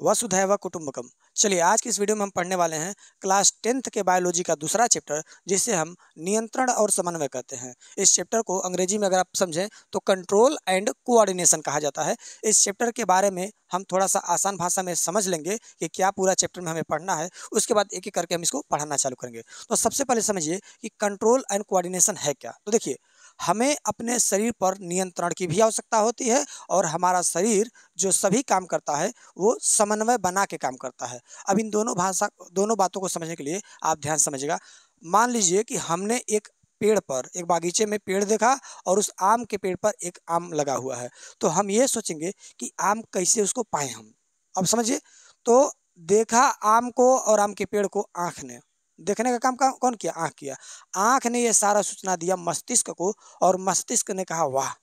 वसुधैव कुटुंबकम। चलिए आज की इस वीडियो में हम पढ़ने वाले हैं क्लास 10th के बायोलॉजी का दूसरा चैप्टर, जिसे हम नियंत्रण और समन्वय कहते हैं। इस चैप्टर को अंग्रेजी में अगर आप समझें तो कंट्रोल एंड कोऑर्डिनेशन कहा जाता है। इस चैप्टर के बारे में हम थोड़ा सा आसान भाषा में समझ लेंगे कि क्या पूरा चैप्टर में हमें पढ़ना है, उसके बाद एक एक करके हम इसको पढ़ाना चालू करेंगे। तो सबसे पहले समझिए कि कंट्रोल एंड कोऑर्डिनेशन है क्या। तो देखिए, हमें अपने शरीर पर नियंत्रण की भी आवश्यकता होती है और हमारा शरीर जो सभी काम करता है वो समन्वय बना के काम करता है। अब इन दोनों बातों को समझने के लिए आप ध्यान समझिएगा। मान लीजिए कि हमने एक पेड़ पर, एक बागीचे में पेड़ देखा और उस आम के पेड़ पर एक आम लगा हुआ है, तो हम ये सोचेंगे कि आम कैसे उसको पाएं हम। अब समझिए, तो देखा आम को और आम के पेड़ को आँख ने। देखने का काम कौन किया? आँख किया। आँख ने ये सारा सूचना दिया मस्तिष्क को और मस्तिष्क ने कहा वाह,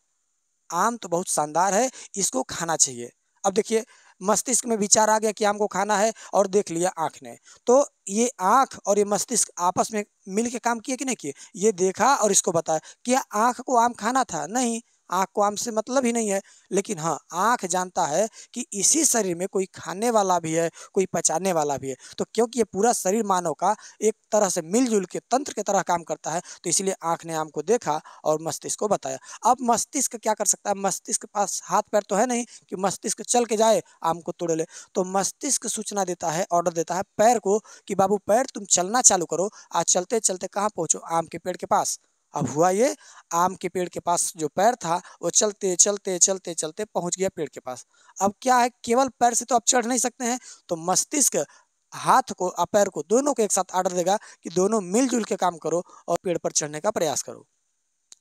आम तो बहुत शानदार है, इसको खाना चाहिए। अब देखिए, मस्तिष्क में विचार आ गया कि आम को खाना है और देख लिया आँख ने। तो ये आँख और ये मस्तिष्क आपस में मिल के काम किए कि नहीं किए? ये देखा और इसको बताया। क्या आँख को आम खाना था? नहीं, आँख को आम से मतलब ही नहीं है। लेकिन हाँ, आँख जानता है कि इसी शरीर में कोई खाने वाला भी है, कोई पचाने वाला भी है। तो क्योंकि ये पूरा शरीर मानव का एक तरह से मिलजुल के तंत्र की तरह काम करता है, तो इसलिए आँख ने आम को देखा और मस्तिष्क को बताया। अब मस्तिष्क क्या कर सकता है? मस्तिष्क के पास हाथ पैर तो है नहीं कि मस्तिष्क चल के जाए आम को तोड़ ले। तो मस्तिष्क सूचना देता है, ऑर्डर देता है पैर को कि बाबू पैर तुम चलना चालू करो। आज चलते चलते कहाँ पहुँचो? आम के पेड़ के पास। अब हुआ ये, आम के पेड़ के पास जो पैर था वो चलते चलते चलते चलते पहुंच गया पेड़ के पास। अब क्या है, केवल पैर से तो आप चढ़ नहीं सकते हैं, तो मस्तिष्क हाथ को और पैर को दोनों को एक साथ ऑर्डर देगा कि दोनों मिलजुल के काम करो और पेड़ पर चढ़ने का प्रयास करो।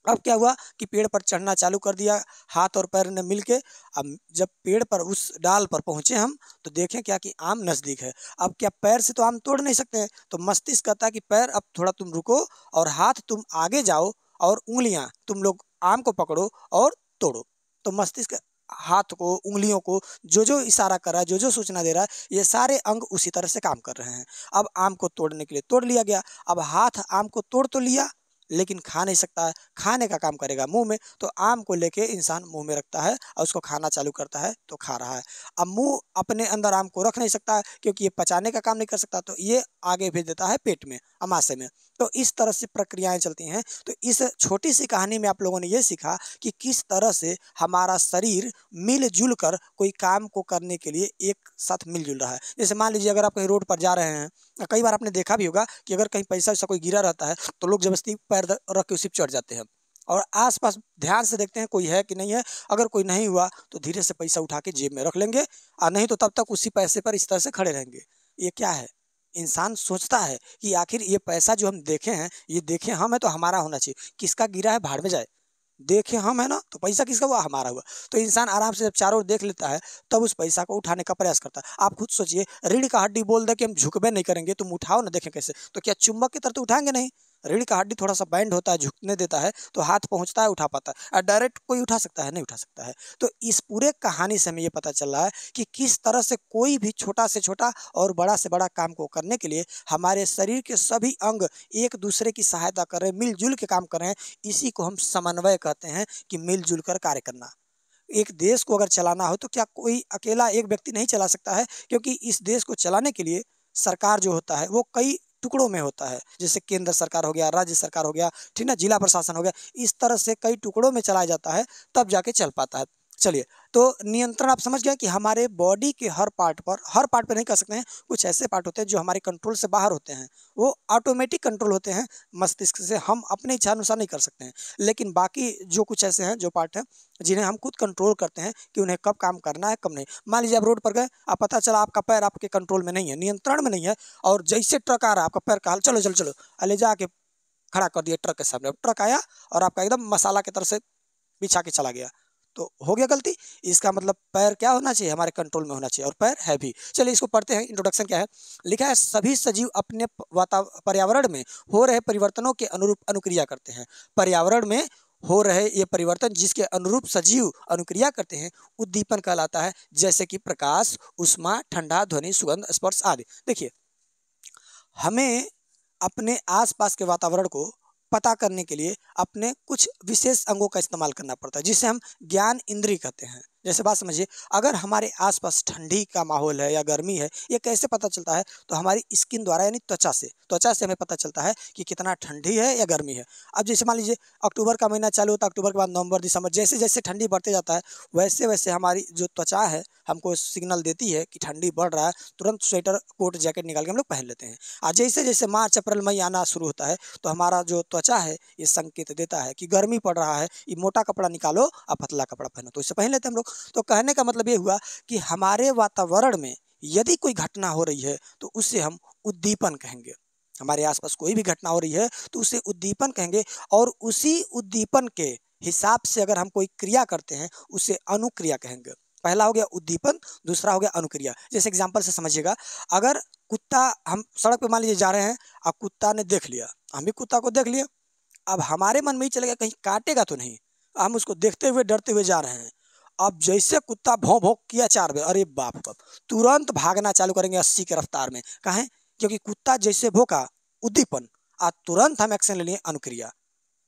अब क्या हुआ कि पेड़ पर चढ़ना चालू कर दिया हाथ और पैर ने मिलके। अब जब पेड़ पर उस डाल पर पहुंचे हम, तो देखें क्या कि आम नज़दीक है। अब क्या पैर से तो आम तोड़ नहीं सकते हैं, तो मस्तिष्क कहता है कि पैर अब थोड़ा तुम रुको और हाथ तुम आगे जाओ और उंगलियां तुम लोग आम को पकड़ो और तोड़ो। तो मस्तिष्क हाथ को, उंगलियों को जो जो इशारा कर रहा है, जो जो सूचना दे रहा है, ये सारे अंग उसी तरह से काम कर रहे हैं। अब आम को तोड़ने के लिए तोड़ लिया गया। अब हाथ आम को तोड़ तो लिया, लेकिन खा नहीं सकता है। खाने का काम करेगा मुंह में, तो आम को लेके इंसान मुंह में रखता है और उसको खाना चालू करता है, तो खा रहा है। अब मुंह अपने अंदर आम को रख नहीं सकता है क्योंकि ये पचाने का काम नहीं कर सकता, तो ये आगे भेज देता है पेट में, अमाशय में। तो इस तरह से प्रक्रियाएं चलती हैं। तो इस छोटी सी कहानी में आप लोगों ने ये सीखा कि किस तरह से हमारा शरीर मिलजुल कर कोई काम को करने के लिए एक साथ मिलजुल रहा है। जैसे मान लीजिए, अगर आप कहीं रोड पर जा रहे हैं, कई बार आपने देखा भी होगा कि अगर कहीं पैसा वैसा कोई गिरा रहता है तो लोग जबरदस्ती पैर रख के उसी पर चढ़ जाते हैं और आसपास ध्यान से देखते हैं कोई है कि नहीं है। अगर कोई नहीं हुआ तो धीरे से पैसा उठा के जेब में रख लेंगे, और नहीं तो तब तक उसी पैसे पर इस तरह से खड़े रहेंगे। ये क्या है? इंसान सोचता है कि आखिर ये पैसा जो हम देखे हैं, ये देखे हम है तो हमारा होना चाहिए, किसका गिरा है भाड़ में जाए। देखे हम है ना, तो पैसा किसका हुआ? हमारा हुआ। तो इंसान आराम से जब चारों ओर देख लेता है तब उस पैसा को उठाने का प्रयास करता है। आप खुद सोचिए, रीढ़ का हड्डी बोल दे कि हम झुकबे नहीं करेंगे, तुम उठाओ ना देखें कैसे, तो क्या चुंबक की तरह तो उठाएंगे नहीं? रीढ़ का हड्डी थोड़ा सा बैंड होता है, झुकने देता है, तो हाथ पहुंचता है, उठा पाता है। और डायरेक्ट कोई उठा सकता है? नहीं उठा सकता है। तो इस पूरे कहानी से हमें ये पता चल रहा है कि किस तरह से कोई भी छोटा से छोटा और बड़ा से बड़ा काम को करने के लिए हमारे शरीर के सभी अंग एक दूसरे की सहायता कर रहे हैं, मिलजुल के काम कर रहे हैं। इसी को हम समन्वय कहते हैं कि मिलजुल कर कार्य करना। एक देश को अगर चलाना हो तो क्या कोई अकेला एक व्यक्ति नहीं चला सकता है? क्योंकि इस देश को चलाने के लिए सरकार जो होता है वो कई टुकड़ों में होता है। जैसे केंद्र सरकार हो गया, राज्य सरकार हो गया, ठीक ना, जिला प्रशासन हो गया। इस तरह से कई टुकड़ों में चलाया जाता है, तब जाके चल पाता है। चलिए, तो नियंत्रण आप समझ गए कि हमारे बॉडी के हर पार्ट पर नहीं कर सकते हैं। कुछ ऐसे पार्ट होते हैं जो हमारे कंट्रोल से बाहर होते हैं, वो ऑटोमेटिक कंट्रोल होते हैं मस्तिष्क से, हम अपने इच्छा अनुसार नहीं कर सकते हैं। लेकिन बाकी जो कुछ ऐसे हैं, जो पार्ट हैं जिन्हें हम खुद कंट्रोल करते हैं कि उन्हें कब काम करना है कब नहीं। मान लीजिए आप रोड पर गए, आप पता चला आपका पैर आपके कंट्रोल में नहीं है, नियंत्रण में नहीं है, और जैसे ट्रक आ रहा है आपका पैर कहा चलो चलो चलो, ले जाके खड़ा कर दिया ट्रक के सामने। अब ट्रक आया और आपका एकदम मसाला की तरह से बिछा के चला गया, तो हो गया गलती। इसका मतलब पैर क्या होना चाहिए? हमारे कंट्रोल में होना चाहिए, और पैर है भी। चलिए इसको पढ़ते हैं। इंट्रोडक्शन क्या है? लिखा है, सभी सजीव अपने पर्यावरण में हो रहे परिवर्तनों के अनुरूप अनुक्रिया करते हैं। पर्यावरण में हो रहे ये परिवर्तन जिसके अनुरूप सजीव अनुक्रिया करते हैं, उद्दीपन कहलाता है। जैसे कि प्रकाश, ऊष्मा, ठंडा, ध्वनि, सुगंध, स्पर्श आदि। देखिए, हमें अपने आसपास के वातावरण को पता करने के लिए अपने कुछ विशेष अंगों का इस्तेमाल करना पड़ता है, जिसे हम ज्ञान इंद्रिय कहते हैं। जैसे बात समझिए, अगर हमारे आसपास ठंडी का माहौल है या गर्मी है, ये कैसे पता चलता है? तो हमारी स्किन द्वारा यानी त्वचा से हमें पता चलता है कि कितना ठंडी है या गर्मी है। अब जैसे मान लीजिए अक्टूबर का महीना चालू होता है, अक्टूबर के बाद नवंबर, दिसंबर, जैसे जैसे ठंडी बढ़ते जाता है वैसे वैसे हमारी जो त्वचा है हमको सिग्नल देती है कि ठंडी बढ़ रहा है, तुरंत स्वेटर कोट जैकेट निकाल के हम लोग पहन लेते हैं। और जैसे जैसे मार्च अप्रैल मई आना शुरू होता है तो हमारा जो त्वचा है ये संकेत देता है कि गर्मी पड़ रहा है, ये मोटा कपड़ा निकालो और पतला कपड़ा पहनो, तो इसे पहन लेते हैं हम लोग। तो कहने का मतलब ये हुआ कि हमारे वातावरण में यदि कोई घटना हो रही है तो उसे हम उद्दीपन कहेंगे। हमारे आसपास कोई भी घटना हो रही है तो उसे उद्दीपन कहेंगे, और उसी उद्दीपन के हिसाब से अगर हम कोई क्रिया करते हैं उसे अनुक्रिया कहेंगे। पहला हो गया उद्दीपन, दूसरा हो गया अनुक्रिया। जैसे एग्जांपल से समझिएगा, अगर कुत्ता, हम सड़क पे मान लीजिए जा रहे हैं, अब कुत्ता ने देख लिया, हम भी कुत्ता को देख लिए, अब हमारे मन में ही चलेगा कहीं काटेगा तो नहीं, हम उसको देखते हुए डरते हुए जा रहे हैं। अब जैसे कुत्ता भौं भौं किया 4 बार, अरे बाप रे बाप, तुरंत भागना चालू करेंगे 80 की रफ्तार में। काहे? क्योंकि कुत्ता जैसे भौंका, उद्दीपन, तुरंत हम एक्शन ले लिए, अनुक्रिया।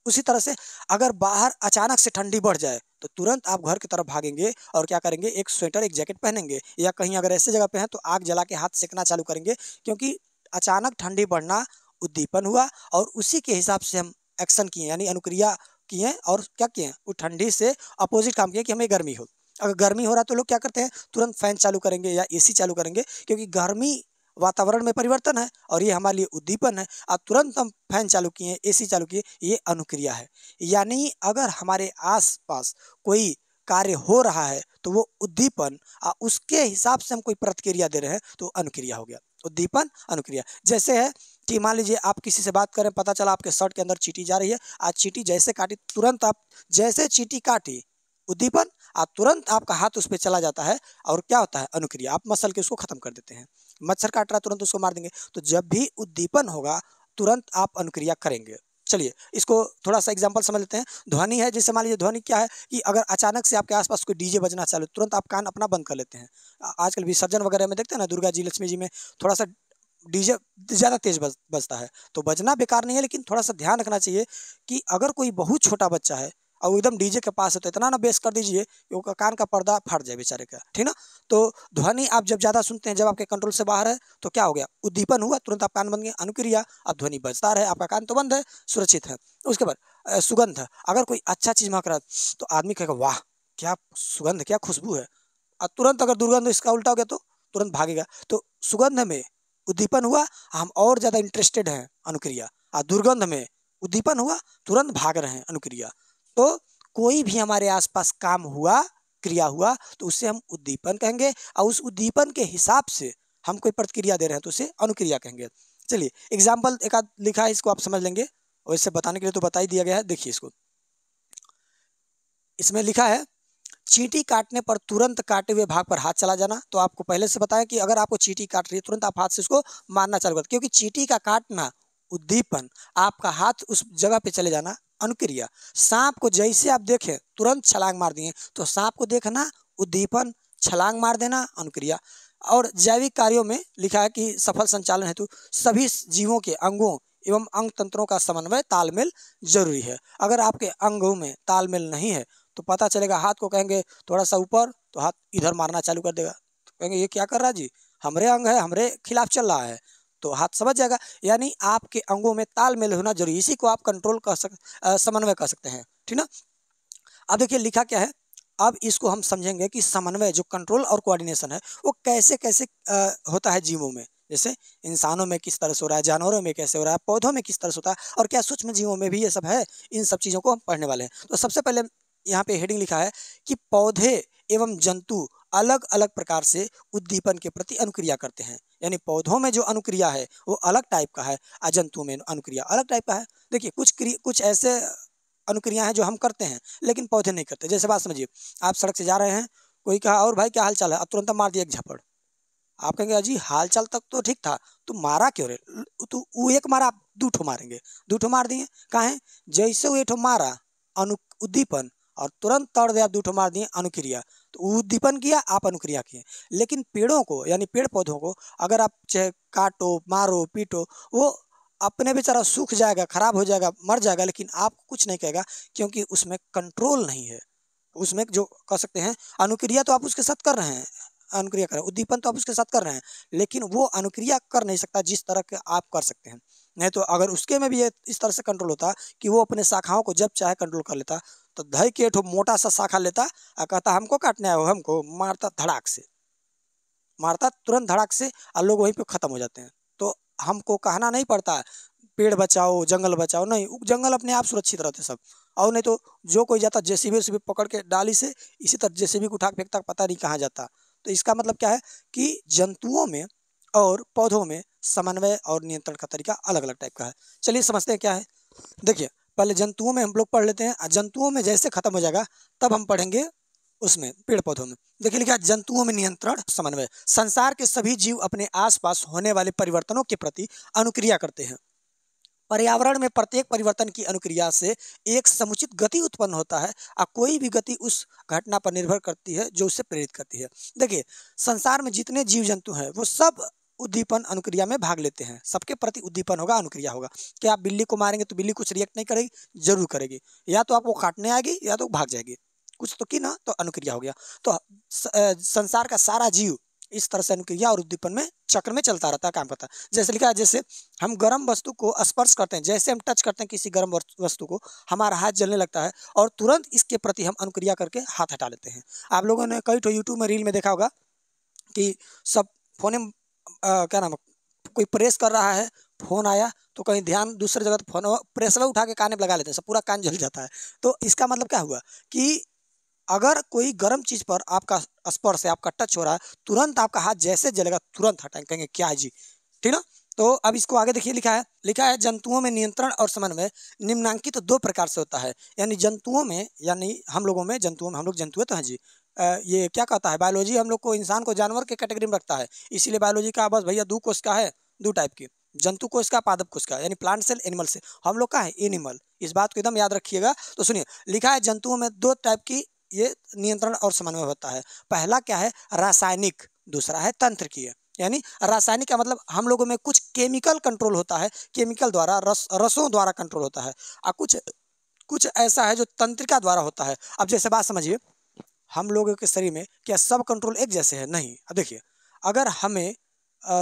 उसी तरह से अगर बाहर अचानक से ठंडी बढ़ जाए तो तुरंत आप घर की तरफ भागेंगे और क्या करेंगे, एक स्वेटर एक जैकेट पहनेंगे, या कहीं अगर ऐसे जगह पे हैं तो आग जला के हाथ सेकना चालू करेंगे, क्योंकि अचानक ठंडी बढ़ना उद्दीपन हुआ और उसी के हिसाब से हम एक्शन किए यानी अनुक्रिया किए, और क्या किए, वो ठंडी से अपोजिट काम किए कि हमें गर्मी हो। अगर गर्मी हो रहा है तो लोग क्या करते हैं, तुरंत फैन चालू करेंगे या एसी चालू करेंगे, क्योंकि गर्मी वातावरण में परिवर्तन है और ये हमारे लिए उद्दीपन है। और तुरंत हम फैन चालू किए, एसी चालू किए, ये अनुक्रिया है। यानी अगर हमारे आसपास कोई कार्य हो रहा है तो वो उद्दीपन, उसके हिसाब से हम कोई प्रतिक्रिया दे रहे हैं तो अनुक्रिया हो गया। उद्दीपन अनुक्रिया जैसे है कि मान लीजिए आप किसी से बात करें, पता चला आपके शर्ट के अंदर चींटी जा रही है, आज चींटी जैसे काटी, तुरंत आप जैसे चींटी काटी, उद्दीपन, तुरंत आपका हाथ उस पर चला जाता है और क्या होता है, अनुक्रिया, आप मसल के उसको खत्म कर देते हैं। मच्छर काट रहा है तुरंत उसको मार देंगे। तो जब भी उद्दीपन होगा तुरंत आप अनुक्रिया करेंगे। चलिए इसको थोड़ा सा एग्जांपल समझ लेते हैं। ध्वनि है, जैसे मान लीजिए ध्वनि क्या है कि अगर अचानक से आपके आसपास कोई डीजे बजना चालू, तुरंत आप कान अपना बंद कर लेते हैं। आजकल विसर्जन वगैरह में देखते हैं ना, दुर्गा जी लक्ष्मी जी में थोड़ा सा डीजे ज़्यादा तेज बजता है, तो बजना बेकार नहीं है, लेकिन थोड़ा सा ध्यान रखना चाहिए कि अगर कोई बहुत छोटा बच्चा है और एकदम डीजे के पास है तो इतना ना बेस कर दीजिए कि वो कान का पर्दा फट जाए बेचारे का, ठीक ना। तो ध्वनि आप जब ज़्यादा सुनते हैं, जब आपके कंट्रोल से बाहर है, तो क्या हो गया, उद्दीपन हुआ, तुरंत आप कान बंद गए, अनुक्रिया, अब ध्वनि बजता रहे, आपका कान तो बंद है, सुरक्षित है। उसके बाद सुगंध, अगर कोई अच्छा चीज़ महक रहा है तो आदमी कहेगा वाह क्या सुगंध, क्या खुशबू है, और तुरंत अगर दुर्गंध इसका उल्टा हो गया तो तुरंत भागेगा। तो सुगंध में उद्दीपन हुआ, हम और ज़्यादा इंटरेस्टेड हैं, अनुक्रिया। और दुर्गंध में उद्दीपन हुआ, तुरंत भाग रहे हैं, अनुक्रिया। तो कोई भी हमारे आसपास काम हुआ, क्रिया हुआ, तो उसे हम उद्दीपन कहेंगे, और उस उद्दीपन के हिसाब से हम कोई प्रतिक्रिया दे रहे हैं तो उसे अनुक्रिया कहेंगे। चलिए एग्जाम्पल एक आध लिखा है, इसको आप समझ लेंगे, और इससे बताने के लिए तो बता ही दिया गया है। देखिए इसको, इसमें लिखा है चींटी काटने पर तुरंत काटे हुए भाग पर हाथ चला जाना। तो आपको पहले से बताया कि अगर आपको चींटी काट रही है तुरंत आप हाथ से उसको मारना चालू कर, क्योंकि चींटी का काटना उद्दीपन, आपका हाथ उस जगह पे चले जाना अनुक्रिया। सांप को जैसे आप देखें तुरंत छलांग मार दिए तो सांप को देखना उद्दीपन, छलांग मार देना अनुक्रिया। और जैविक कार्यों में लिखा है कि सफल संचालन हेतु सभी जीवों के अंगों एवं अंग तंत्रों का समन्वय तालमेल जरूरी है। अगर आपके अंगों में तालमेल नहीं है तो पता चलेगा, हाथ को कहेंगे थोड़ा सा ऊपर तो हाथ इधर मारना चालू कर देगा, तो कहेंगे ये क्या कर रहा है जी, हमरे अंग है, हमरे खिलाफ चल रहा है, तो हाथ समझ जाएगा। यानी आपके अंगों में तालमेल होना जरूरी, इसी को आप कंट्रोल समन्वय कर सकते हैं, ठीक ना। अब देखिए लिखा क्या है, अब इसको हम समझेंगे कि समन्वय जो कंट्रोल और कोऑर्डिनेशन है वो कैसे कैसे होता है जीवों में। जैसे इंसानों में किस तरह से हो रहा है, जानवरों में कैसे हो रहा है, पौधों में किस तरह से होता है, और क्या सूक्ष्म जीवों में भी ये सब है। इन सब चीज़ों को हम पढ़ने वाले हैं। तो सबसे पहले यहाँ पे हेडिंग लिखा है कि पौधे एवं जंतु अलग अलग प्रकार से उद्दीपन के प्रति अनुक्रिया करते हैं। यानी पौधों में जो अनुक्रिया है वो अलग टाइप का है, और जंतुओं में अनुक्रिया अलग टाइप का है। देखिए कुछ ऐसे अनुक्रिया हैं जो हम करते हैं लेकिन पौधे नहीं करते। जैसे बात समझिए, आप सड़क से जा रहे हैं, कोई कहा और भाई क्या हाल चाल है, अब तुरंत मार दिया एक झपड़। आप कहेंगे अजी हाल चाल तक तो ठीक था, तो मारा क्यों रे, तो वो एक मारा आप दो ठो मारेंगे, दो ठो मार दिए, काहे, जैसे वो एक ठो मारा उद्दीपन, और तुरंत तड़ दिया, दो ठो मार दिए अनुक्रिया, तो उद्दीपन किया, आप अनुक्रिया किए। लेकिन पेड़ों को यानी पेड़ पौधों को अगर आप चाहे काटो मारो पीटो, वो अपने बेचारा सूख जाएगा, खराब हो जाएगा, मर जाएगा, लेकिन आपको कुछ नहीं कहेगा, क्योंकि उसमें कंट्रोल नहीं है। उसमें जो कह सकते हैं अनुक्रिया तो आप उसके साथ कर रहे हैं, अनुक्रिया कर रहे हैं, उद्दीपन तो आप उसके साथ कर रहे हैं, लेकिन वो अनुक्रिया कर नहीं सकता जिस तरह के आप कर सकते हैं। नहीं तो अगर उसके में भी ये इस तरह से कंट्रोल होता कि वो अपने शाखाओं को जब चाहे कंट्रोल कर लेता, तो धई के एक मोटा सा शाखा लेता और कहता हमको काटने आए हो, हमको मारता धड़ाक से, मारता तुरंत धड़ाक से, और लोग वहीं पे खत्म हो जाते हैं। तो हमको कहना नहीं पड़ता पेड़ बचाओ, जंगल बचाओ, नहीं, जंगल अपने आप सुरक्षित रहते सब। और नहीं तो जो कोई जाता जेसीबी वेसीबी पकड़ के डाली से इसी तरह जेसीबी को उठा के फेंकता, पता नहीं कहाँ जाता। तो इसका मतलब क्या है कि जंतुओं में और पौधों में समन्वय और नियंत्रण का तरीका अलग अलग टाइप का है। चलिए समझते हैं क्या है। देखिए पहले जंतुओं में हम लोग पढ़ लेते हैं, जंतुओं में जैसे खत्म हो जाएगा तब हम पढ़ेंगे उसमें पेड़ पौधों में। देखिए लिखा है जंतुओं में नियंत्रण समन्वय। संसार के सभी जीव अपने आसपास होने वाले परिवर्तनों के प्रति अनुक्रिया करते हैं। पर्यावरण में प्रत्येक परिवर्तन की अनुक्रिया से एक समुचित गति उत्पन्न होता है और कोई भी गति उस घटना पर निर्भर करती है जो उसे प्रेरित करती है। देखिए संसार में जितने जीव जंतु हैं वो सब उद्दीपन अनुक्रिया में भाग लेते हैं, सबके प्रति उद्दीपन होगा, अनुक्रिया होगा। क्या आप बिल्ली को मारेंगे तो बिल्ली कुछ रिएक्ट नहीं करेगी? जरूर करेगी, या तो आपको काटने आएगी या तो भाग जाएगी, कुछ तो की ना, तो अनुक्रिया हो गया। तो संसार का सारा जीव इस तरह से अनुक्रिया और उद्दीपन में चक्र में चलता रहता है, काम करता है। जैसे लिखा है जैसे हम गर्म वस्तु को स्पर्श करते हैं, जैसे हम टच करते हैं किसी गर्म वस्तु को, हमारा हाथ जलने लगता है और तुरंत इसके प्रति हम अनुक्रिया करके हाथ हटा लेते हैं। आप लोगों ने कई तो यूट्यूब में रील में देखा होगा कि सब फोन में क्या नाम कोई प्रेस कर रहा है, फोन आया तो कहीं ध्यान दूसरी जगह, तो फोन प्रेस उठा के कान में लगा लेते हैं, सब पूरा कान जल जाता है। तो इसका मतलब क्या हुआ कि अगर कोई गर्म चीज पर आपका स्पर्श है, आपका टच हो रहा है, तुरंत आपका हाथ जैसे जलेगा तुरंत हटाएंगे, कहेंगे क्या है जी, ठीक ना। तो अब इसको आगे देखिए, लिखा है जंतुओं में नियंत्रण और समन्वय निम्नांकित दो प्रकार से होता है। यानी जंतुओं में, यानी हम लोगों में, जंतुओं में, हम लोग जंतु तो हैं जी। ये क्या कहता है बायोलॉजी, हम लोग को इंसान को जानवर के कैटेगरी में रखता है, इसीलिए बायोलॉजी का बस भैया दो कोश का है, दो टाइप की, जंतु कोश का, पादप कोश का, यानी प्लांट सेल, एनिमल से। हम लोग का है एनिमल, इस बात को एकदम याद रखिएगा। तो सुनिए लिखा है जंतुओं में दो टाइप की ये नियंत्रण और समन्वय होता है। पहला क्या है रासायनिक, दूसरा है तंत्रिकीय। यानी रासायनिक का मतलब हम लोगों में कुछ केमिकल कंट्रोल होता है, केमिकल द्वारा, रसों द्वारा कंट्रोल होता है, और कुछ ऐसा है जो तंत्रिका द्वारा होता है। अब जैसे बात समझिए, हम लोगों के शरीर में क्या सब कंट्रोल एक जैसे है? नहीं। अब देखिए अगर हमें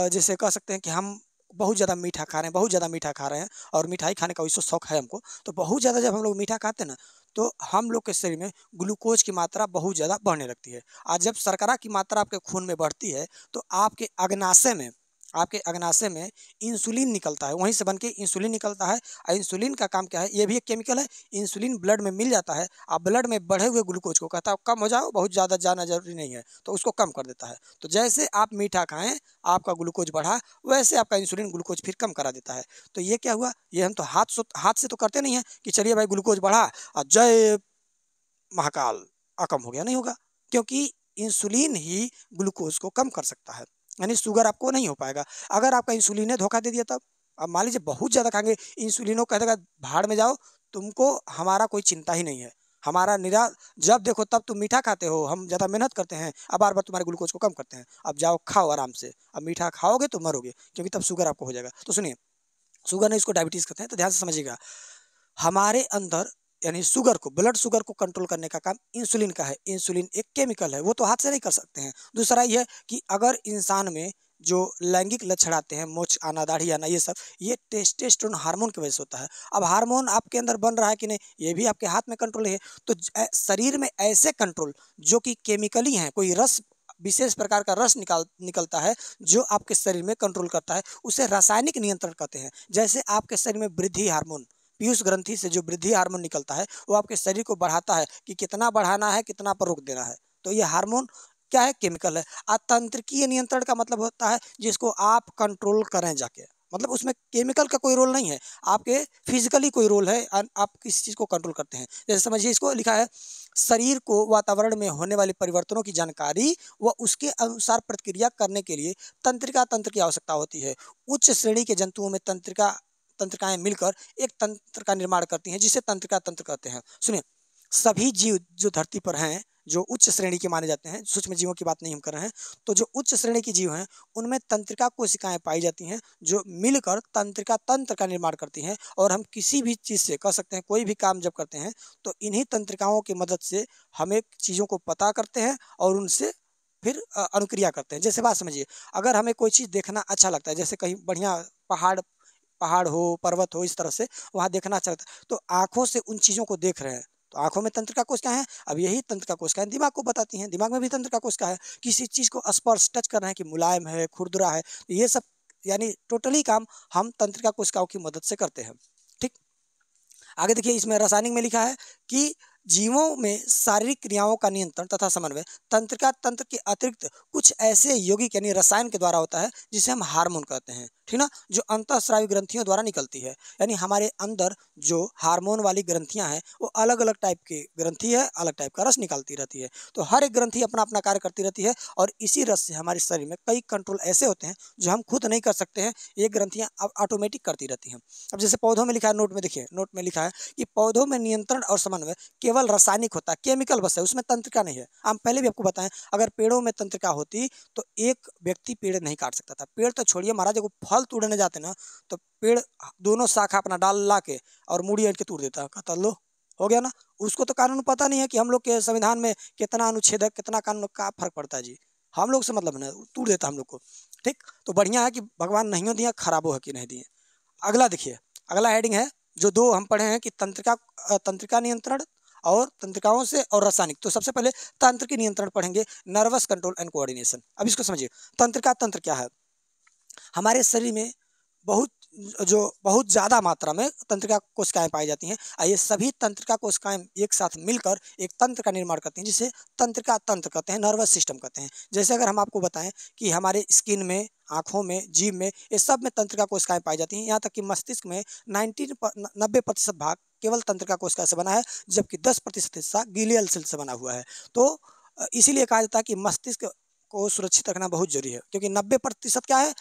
जैसे कह सकते हैं कि हम बहुत ज़्यादा मीठा खा रहे हैं, बहुत ज़्यादा मीठा खा रहे हैं और मिठाई खाने का वैसे शौक है हमको, तो बहुत ज़्यादा जब हम लोग मीठा खाते हैं ना, तो हम लोग के शरीर में ग्लूकोज की मात्रा बहुत ज़्यादा बढ़ने लगती है। आज जब शर्करा की मात्रा आपके खून में बढ़ती है तो आपके अग्नाशय में इंसुलिन निकलता है, वहीं से बन के इंसुलिन निकलता है। और इंसुलिन का काम क्या है, ये भी एक केमिकल है। इंसुलिन ब्लड में मिल जाता है, आप ब्लड में बढ़े हुए ग्लूकोज को कहता है कम हो जाओ, बहुत ज़्यादा जाना जरूरी नहीं है, तो उसको कम कर देता है। तो जैसे आप मीठा खाएं, आपका ग्लूकोज बढ़ा, वैसे आपका इंसुलिन ग्लूकोज फिर कम करा देता है। तो ये क्या हुआ, ये हम तो हाथ से तो करते नहीं है कि चलिए भाई ग्लूकोज बढ़ा और जय महाकाल कम हो गया, नहीं होगा, क्योंकि इंसुलिन ही ग्लूकोज को कम कर सकता है। यानी शुगर आपको नहीं हो पाएगा। अगर आपका इंसुलिन ने धोखा दे दिया तब, अब मान लीजिए बहुत ज़्यादा खाएंगे, इंसुलिनो कह देगा भाड़ में जाओ, तुमको हमारा कोई चिंता ही नहीं है, हमारा जब देखो तब तुम मीठा खाते हो, हम ज़्यादा मेहनत करते हैं, अब बार बार तुम्हारे ग्लूकोज को कम करते हैं, अब जाओ खाओ आराम से, अब मीठा खाओगे तो मरोगे, क्योंकि तब शुगर आपको हो जाएगा। तो सुनिए, शुगर नहीं, इसको डायबिटीज़ कहते हैं, तो ध्यान से समझिएगा। हमारे अंदर यानी शुगर को, ब्लड शुगर को कंट्रोल करने का काम इंसुलिन का है। इंसुलिन एक केमिकल है, वो तो हाथ से नहीं कर सकते हैं। दूसरा ये है कि अगर इंसान में जो लैंगिक लक्षण आते हैं, मोच आना, दाढ़ी आना, ये सब, ये टेस्टोस्टेरोन हार्मोन की वजह से होता है। अब हार्मोन आपके अंदर बन रहा है कि नहीं, ये भी आपके हाथ में कंट्रोल है। तो शरीर में ऐसे कंट्रोल जो कि केमिकली हैं, कोई रस, विशेष प्रकार का रस निकलता है जो आपके शरीर में कंट्रोल करता है, उसे रासायनिक नियंत्रण कहते हैं। जैसे आपके शरीर में वृद्धि हार्मोन, पीयूष ग्रंथि से जो वृद्धि हार्मोन निकलता है, वो आपके शरीर को बढ़ाता है कि कितना बढ़ाना है, कितना पर रोक देना है। तो ये हार्मोन क्या है, केमिकल है। अतंत्रिकीय नियंत्रण का मतलब होता है जिसको आप कंट्रोल करें जाके, मतलब उसमें केमिकल का कोई रोल नहीं है, आपके फिजिकली कोई रोल है, आप किसी चीज़ को कंट्रोल करते हैं। जैसे समझिए, इसको लिखा है शरीर को वातावरण में होने वाले परिवर्तनों की जानकारी व उसके अनुसार प्रतिक्रिया करने के लिए तंत्र की आवश्यकता होती है। उच्च श्रेणी के जंतुओं में तंत्रिकाएं मिलकर एक तंत्र का निर्माण करती हैं, जिसे तंत्रिका तंत्र कहते हैं। सुनिए, सभी जीव जो धरती पर हैं, जो उच्च श्रेणी के माने जाते हैं, सूक्ष्म जीवों की बात नहीं हम कर रहे हैं, तो जो उच्च श्रेणी के जीव हैं उनमें तंत्रिका कोशिकाएं पाई जाती हैं जो मिलकर तंत्रिका तंत्र का निर्माण करती हैं। और हम किसी भी चीज़ से कह सकते हैं, कोई भी काम जब करते हैं तो इन्हीं तंत्रिकाओं की मदद से हमें चीज़ों को पता करते हैं और उनसे फिर अनुक्रिया करते हैं। जैसे बात समझिए, अगर हमें कोई चीज़ देखना अच्छा लगता है, जैसे कहीं बढ़िया पहाड़ पहाड़ हो, पर्वत हो, इस तरह से वहाँ देखना अच्छा लगता है, तो आँखों से उन चीज़ों को देख रहे हैं, तो आँखों में तंत्रिका कोशिकाएं हैं। अब यही तंत्रिका कोशिकाएं दिमाग को बताती हैं, दिमाग में भी तंत्रिका कोशिका है। किसी चीज़ को स्पर्श टच करना है कि मुलायम है, खुरदुरा है, ये सब यानी टोटली काम हम तंत्रिका कोशिकाओं की मदद से करते हैं। ठीक, आगे देखिए, इसमें रासायनिक में लिखा है कि जीवों में शारीरिक क्रियाओं का नियंत्रण तथा समन्वय तंत्रिका तंत्र के अतिरिक्त कुछ ऐसे यौगिक यानी रसायन के द्वारा होता है जिसे हम हार्मोन कहते हैं, ठीक ना, जो अंतःस्रावी ग्रंथियों द्वारा निकलती है। यानी हमारे अंदर जो हार्मोन वाली ग्रंथियां हैं वो अलग अलग टाइप की ग्रंथि है, अलग टाइप का रस निकालती रहती है। तो हर एक ग्रंथि अपना अपना कार्य करती रहती है और इसी रस से हमारे शरीर में कई कंट्रोल ऐसे होते हैं जो हम खुद नहीं कर सकते हैं, ये ग्रंथियां अब ऑटोमेटिक करती रहती हैं। अब जैसे पौधों में लिखा है, नोट में देखिए, नोट में लिखा है कि पौधों में नियंत्रण और समन्वय केवल रासायनिक होता है, केमिकल बस है, उसमें तंत्रिका नहीं है। हम पहले भी आपको बताएं, अगर पेड़ों में तंत्रिका होती तो एक व्यक्ति पेड़ नहीं काट सकता था। पेड़ तो छोड़िए महाराज, जब फल तोड़ने जाते ना तो पेड़ दोनों शाखा अपना डाल ला के और मूड़ी ऐंठ के तोड़ देता, कहता लो हो गया ना। उसको तो कानून पता नहीं है कि हम लोग के संविधान में कितना अनुच्छेद है, कितना कानून का फर्क पड़ता है जी, हम लोग से मतलब है ना, तोड़ देता हम लोग को। ठीक, तो बढ़िया है कि भगवान नहीं दिया, खराबो है कि नहीं दिए। अगला देखिए, अगला हेडिंग है जो दो हम पढ़े हैं कि तंत्रिका नियंत्रण और तंत्रिकाओं से और रासायनिक। तो सबसे पहले तंत्र की नियंत्रण पढ़ेंगे, नर्वस कंट्रोल एंड कोऑर्डिनेशन। अब इसको समझिए, तंत्रिका तंत्र क्या है। हमारे शरीर में बहुत बहुत ज़्यादा मात्रा में तंत्रिका कोशिकाएं पाई जाती हैं। ये सभी तंत्रिका कोशिकाएं एक साथ मिलकर एक तंत्र का निर्माण करती हैं जिसे तंत्रिका तंत्र कहते हैं, नर्वस सिस्टम कहते हैं। जैसे अगर हम आपको बताएं कि हमारे स्किन में, आँखों में, जीभ में, ये सब में तंत्रिका कोशिकाएं पाई जाती हैं। यहाँ तक कि मस्तिष्क में 90% भाग केवल तंत्रिका कोशिका से बना है, जबकि 10% हिस्सा ग्लियल सेल से बना हुआ है। तो इसीलिए कहा जाता है कि मस्तिष्क को सुरक्षित रखना बहुत जरूरी है, क्योंकि 90% क्या है,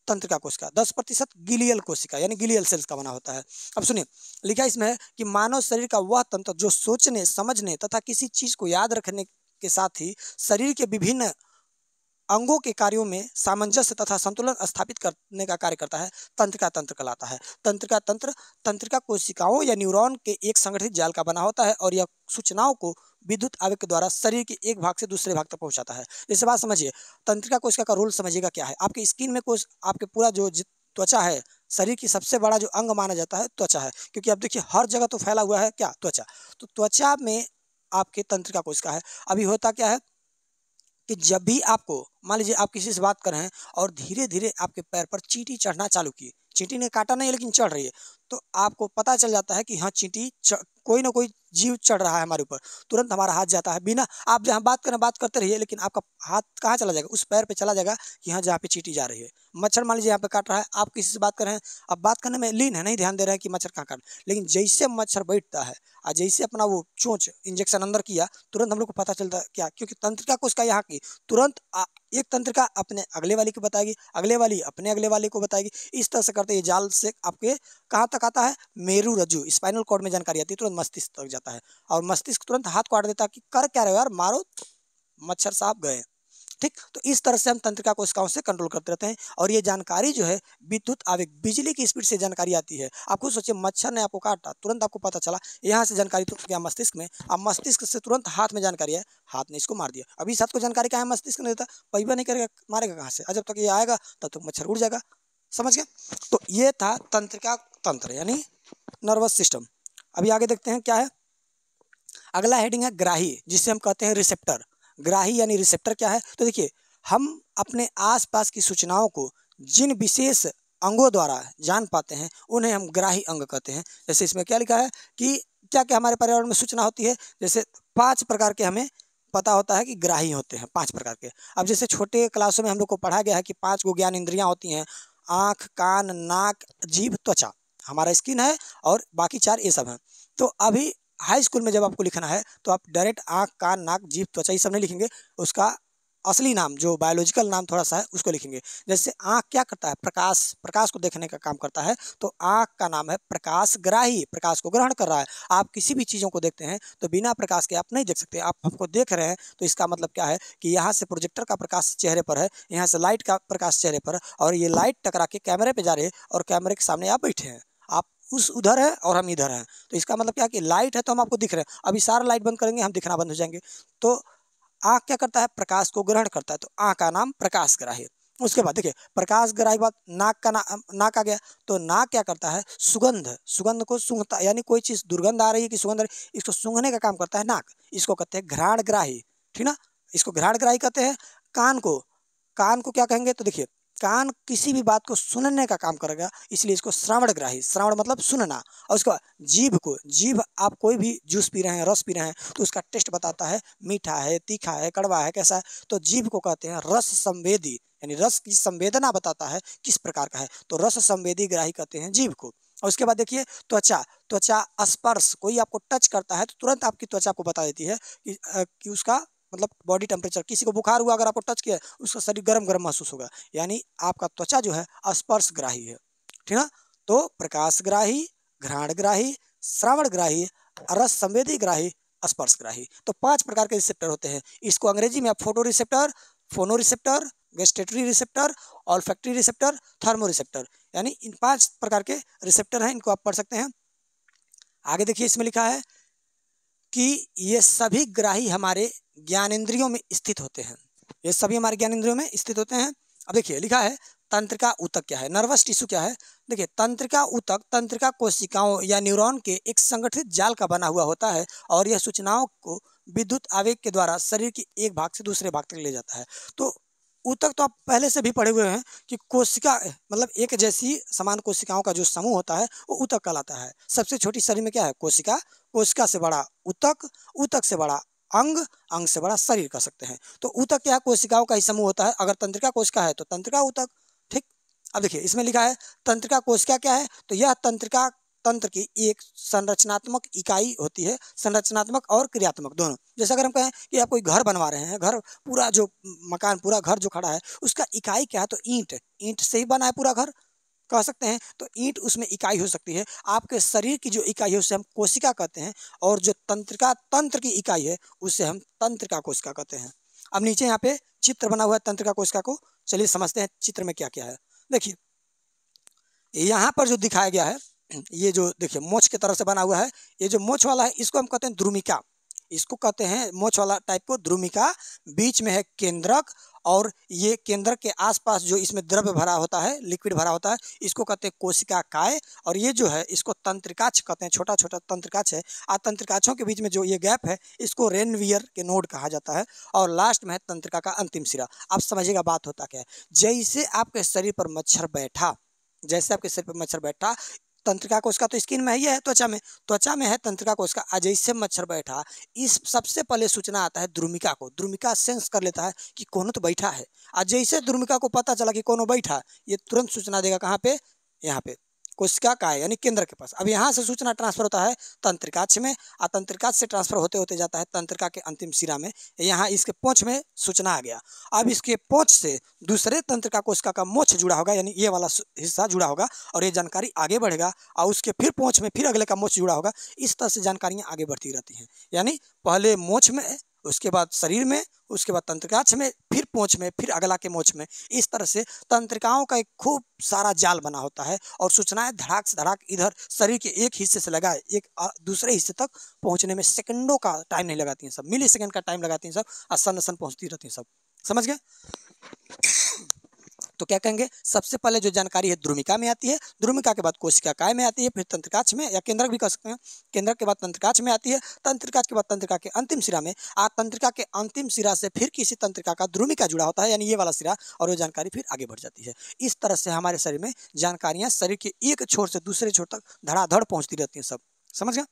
तंत्रिका कोशिका, 10% गिलियल कोशिका यानी गिलियल सेल्स का बना होता है। अब सुनिए, लिखा इसमें है कि मानव शरीर का वह तंत्र जो सोचने, समझने तथा किसी चीज को याद रखने के साथ ही शरीर के विभिन्न अंगों के कार्यों में सामंजस्य तथा संतुलन स्थापित करने का कार्य करता है, तंत्रिका तंत्र कहलाता है। तंत्रिका तंत्र तंत्रिका कोशिकाओं या न्यूरॉन के एक संगठित जाल का बना होता है और यह सूचनाओं को विद्युत आवेग के द्वारा शरीर के एक भाग से दूसरे भाग तक पहुंचाता है। जैसे बात समझिए, तंत्रिका कोशिका का रोल समझिएगा क्या है। आपकी स्किन में कोश, आपके पूरा जो त्वचा है, शरीर की सबसे बड़ा जो अंग माना जाता है त्वचा है, क्योंकि अब देखिए हर जगह तो फैला हुआ है क्या, त्वचा। तो त्वचा में आपके तंत्रिका कोशिका है। अभी होता क्या है कि जब भी आपको, मान लीजिए आप किसी से बात कर रहे हैं और धीरे धीरे आपके पैर पर चींटी चढ़ना चालू की, चींटी ने काटा नहीं है लेकिन चढ़ रही है, तो आपको पता चल जाता है कि हाँ चींटी कोई ना कोई जीव चढ़ रहा है हमारे ऊपर। तुरंत हमारा हाथ जाता है, बिना आप जहाँ बात करें बात करते रहिए, लेकिन आपका हाथ कहाँ चला जाएगा, उस पैर पे चला जाएगा कि हाँ जहाँ पे चींटी जा रही है। मच्छर मान लीजिए यहाँ पे काट रहा है, आप किसी से बात कर रहे हैं, अब बात करने में लीन है, नहीं ध्यान दे रहे हैं कि मच्छर कहाँ काट, लेकिन जैसे मच्छर बैठता है और जैसे अपना वो चोंच इंजेक्शन अंदर किया, तुरंत हम लोग को पता चलता है क्या, क्योंकि तंत्रिका कोशिका यहाँ की तुरंत एक तंत्रिका अपने अगले वाले को बताएगी, अगले वाली अपने अगले वाले को बताएगी। इस तरह से करते ये जाल से आपके कहाँ तक आता है, मेरू रज्जु, स्पाइनल कॉर्ड में जानकारी आती है, तुरंत मस्तिष्क तक जाता है और मस्तिष्क तुरंत हाथ काट देता है कि कर क्या रहे हो यार, मारो मच्छर साहब गए। ठीक, तो इस तरह से हम तंत्रिका कोशिकाओं से कंट्रोल करते रहते हैं और ये जानकारी जो है विद्युत आवेग, बिजली की स्पीड से जानकारी आती है। आप खुद सोचिए, मच्छर ने आपको काटा, तुरंत आपको पता चला, यहाँ से जानकारी तो क्या मस्तिष्क में, अब मस्तिष्क से तुरंत हाथ में जानकारी है, हाथ ने इसको मार दिया। अभी इस हाथ को जानकारी क्या है, मस्तिष्क नहीं देता, पैबा नहीं करेगा, मारेगा कहाँ से, जब तक ये आएगा तब तक मच्छर उड़ जाएगा। समझ गया। तो ये था तंत्रिका तंत्र यानी नर्वस सिस्टम। अभी आगे देखते हैं क्या है। अगला हेडिंग है ग्राही, जिसे हम कहते हैं रिसेप्टर। ग्राही यानी रिसेप्टर क्या है, तो देखिए, हम अपने आसपास की सूचनाओं को जिन विशेष अंगों द्वारा जान पाते हैं उन्हें हम ग्राही अंग कहते हैं। जैसे इसमें क्या लिखा है कि क्या क्या हमारे पर्यावरण में सूचना होती है, जैसे 5 प्रकार के हमें पता होता है कि ग्राही होते हैं, 5 प्रकार के। अब जैसे छोटे क्लासों में हम लोग को पढ़ा गया है कि 5 गो ज्ञान इंद्रियां होती हैं, आँख, कान, नाक, जीभ, त्वचा, हमारा स्किन है और बाकी 4 ये सब हैं। तो अभी हाई स्कूल में जब आपको लिखना है तो आप डायरेक्ट आँख, कान, नाक, जीभ, त्वचा ये सब नहीं लिखेंगे, उसका असली नाम जो बायोलॉजिकल नाम थोड़ा सा है उसको लिखेंगे। जैसे आँख क्या करता है, प्रकाश को देखने का काम करता है, तो आँख का नाम है प्रकाशग्राही, प्रकाश को ग्रहण कर रहा है। आप किसी भी चीज़ों को देखते हैं तो बिना प्रकाश के आप नहीं देख सकते। आप हमको देख रहे हैं तो इसका मतलब क्या है कि यहाँ से प्रोजेक्टर का प्रकाश चेहरे पर है, यहाँ से लाइट का प्रकाश चेहरे पर है, और ये लाइट टकरा के कैमरे पे जा रही है और कैमरे के सामने आप बैठे हैं। आप उस उधर है और हम इधर हैं, तो इसका मतलब क्या कि लाइट है तो हम आपको दिख रहे हैं। अभी सारा लाइट बंद करेंगे हम दिखना बंद हो जाएंगे। तो आँख क्या करता है, प्रकाश को ग्रहण करता है, तो आँख का नाम प्रकाशग्राही। उसके बाद देखिए प्रकाशग्राही बाद नाक का नाक आ गया, तो नाक क्या करता है, सुगंध को सूंघता, यानी कोई चीज़ दुर्गंध आ रही है कि सुगंध आ रही है, इसको सूंघने का काम करता है नाक। इसको कहते हैं घ्राणग्राही, ठीक ना, इसको घ्राणग्राही कहते हैं। कान को क्या कहेंगे, तो देखिए कान किसी भी बात को सुनने का काम करेगा, इसलिए इसको श्रवणग्राही, श्रवण मतलब सुनना। और उसके बाद जीभ आप कोई भी जूस पी रहे हैं, रस पी रहे हैं, तो उसका टेस्ट बताता है मीठा है, तीखा है, कड़वा है, कैसा है, तो जीभ को कहते हैं रस संवेदी, यानी रस की संवेदना बताता है किस प्रकार का है, तो रस संवेदी ग्राही कहते हैं जीभ को। और उसके बाद देखिए त्वचा स्पर्श, कोई आपको टच करता है तो तुरंत आपकी त्वचा को बता देती है कि उसका मतलब बॉडी टेम्परेचर। किसी को बुखार हुआ, अगर आपको टच किया उसका शरीर गर्म गर्म महसूस होगा, यानी आपका त्वचा जो है स्पर्शग्राही है, ठीक है। तो प्रकाशग्राही, घ्राणग्राही, श्रवणग्राही, रस संवेदी ग्राही, स्पर्शग्राही, तो 5 प्रकार के रिसेप्टर होते हैं। इसको अंग्रेजी में आप photo receptor, phono receptor, gustatory receptor, olfactory receptor, thermo receptor, यानी इन 5 प्रकार के रिसेप्टर हैं, इनको आप पढ़ सकते हैं। आगे देखिए इसमें लिखा है कि ये सभी ग्राही हमारे ज्ञानेंद्रियों में स्थित होते हैं, ये सभी हमारे ज्ञानेंद्रियों में स्थित होते हैं। अब देखिए लिखा है तंत्रिका ऊतक क्या है, नर्वस टिश्यू क्या है। देखिए तंत्रिका ऊतक तंत्रिका कोशिकाओं या न्यूरॉन के एक संगठित जाल का बना हुआ होता है, और यह सूचनाओं को विद्युत आवेग के द्वारा शरीर के एक भाग से दूसरे भाग तक ले जाता है। तो ऊतक तो आप पहले से भी पढ़े हुए हैं कि कोशिका मतलब एक जैसी समान कोशिकाओं का जो समूह होता है वो ऊतक कहलाता है। सबसे छोटी शरीर में क्या है, कोशिका, कोशिका से बड़ा ऊतक, ऊतक से बड़ा अंग, अंग से बड़ा शरीर कह सकते हैं। तो ऊतक क्या है, कोशिकाओं का ही समूह होता है। अगर तंत्रिका कोशिका है तो तंत्रिका ऊतक, ठीक। अब देखिए इसमें लिखा है तंत्रिका कोशिका क्या है, तो यह तंत्रिका तंत्र की एक संरचनात्मक इकाई होती है, संरचनात्मक और क्रियात्मक दोनों। जैसे अगर हम कहें कि आप कोई घर बनवा रहे हैं, घर पूरा जो मकान पूरा घर जो खड़ा है उसका इकाई क्या है, तो ईंट से ही बना है पूरा घर कह सकते हैं, तो ईंट उसमें इकाई हो सकती है। आपके शरीर की जो इकाई है उसे हम कोशिका कहते हैं, और जो तंत्र की इकाई है उसे हम तंत्रिका कोशिका कहते हैं। अब नीचे यहाँ पे चित्र बना हुआ है तंत्रिका कोशिका को, चलिए समझते हैं चित्र में क्या क्या है। देखिए यहाँ पर जो दिखाया गया है, ये जो देखिए मोछ की तरफ से बना हुआ है, ये जो मोछ वाला है इसको हम कहते हैं द्रुमिका, इसको कहते हैं मोछ वाला टाइप को द्रुमिका। बीच में है केंद्रक, और ये केंद्रक के आसपास जो इसमें द्रव्य भरा होता है, लिक्विड भरा होता है, इसको कहते हैं कोशिका काय। और ये जो है इसको तंत्रिकाक्ष कहते हैं, छोटा छोटा तंत्रिकाक्ष है। तंत्रिकाक्षों के बीच में जो ये गैप है इसको रेनवियर के नोड कहा जाता है। और लास्ट में है तंत्रिका का अंतिम सिरा। आप समझिएगा बात होता क्या है, जैसे आपके शरीर पर मच्छर बैठा, जैसे आपके शरीर पर मच्छर बैठा, तंत्रिका कोशिका तो स्किन में ही है, त्वचा में है तंत्रिका कोशिका। जैसे मच्छर बैठा, इस सबसे पहले सूचना आता है द्रुमिका को, द्रुमिका सेंस कर लेता है कि कौन तो बैठा है। आज जैसे द्रुमिका को पता चला कि कौन बैठा, ये तुरंत सूचना देगा कहाँ पे, यहाँ पे कोशिका का है यानी केंद्र के पास। अब यहाँ से सूचना ट्रांसफर होता है तंत्रिकाक्ष में, और तंत्रिकाक्ष से ट्रांसफर होते होते जाता है तंत्रिका के अंतिम सिरा में। यहाँ इसके पोंछ में सूचना आ गया। अब इसके पोंछ से दूसरे तंत्रिका कोशिका का मोछ जुड़ा होगा, यानी ये वाला हिस्सा जुड़ा होगा, और ये जानकारी आगे बढ़ेगा, और उसके फिर पोंछ में फिर अगले का मोछ जुड़ा होगा। इस तरह से जानकारियाँ आगे बढ़ती रहती हैं, यानी पहले मोछ में, उसके बाद शरीर में, उसके बाद तंत्रिकाक्ष में, फिर पोंछ में, फिर अगला के मोछ में। इस तरह से तंत्रिकाओं का एक खूब सारा जाल बना होता है, और सूचनाएं धड़ाक से धड़ाक इधर शरीर के एक हिस्से से लगा एक दूसरे हिस्से तक पहुंचने में सेकंडों का टाइम नहीं लगाती हैं सब, मिली सेकंड का टाइम लगाती हैं सब, आसन आसन पहुंचती रहती हैं सब। समझ गए? तो क्या कहेंगे, सबसे पहले जो जानकारी है द्रुमिका में आती है, द्रुमिका के बाद कोशिका काय में आती है, फिर तंत्रिकाक्ष में, या केंद्रक भी कह सकते हैं, केंद्रक के बाद तंत्रिकाक्ष में आती है, तंत्रिकाक्ष के बाद तंत्रिका के अंतिम सिरा में, तंत्रिका के अंतिम सिरा से फिर किसी तंत्रिका का द्रुमिका जुड़ा होता है, यानी ये वाला सिरा, और वो जानकारी फिर आगे बढ़ जाती है। इस तरह से हमारे शरीर में जानकारियाँ शरीर के एक छोर से दूसरे छोर तक धड़ाधड़ पहुँचती रहती हैं सब। समझ गए?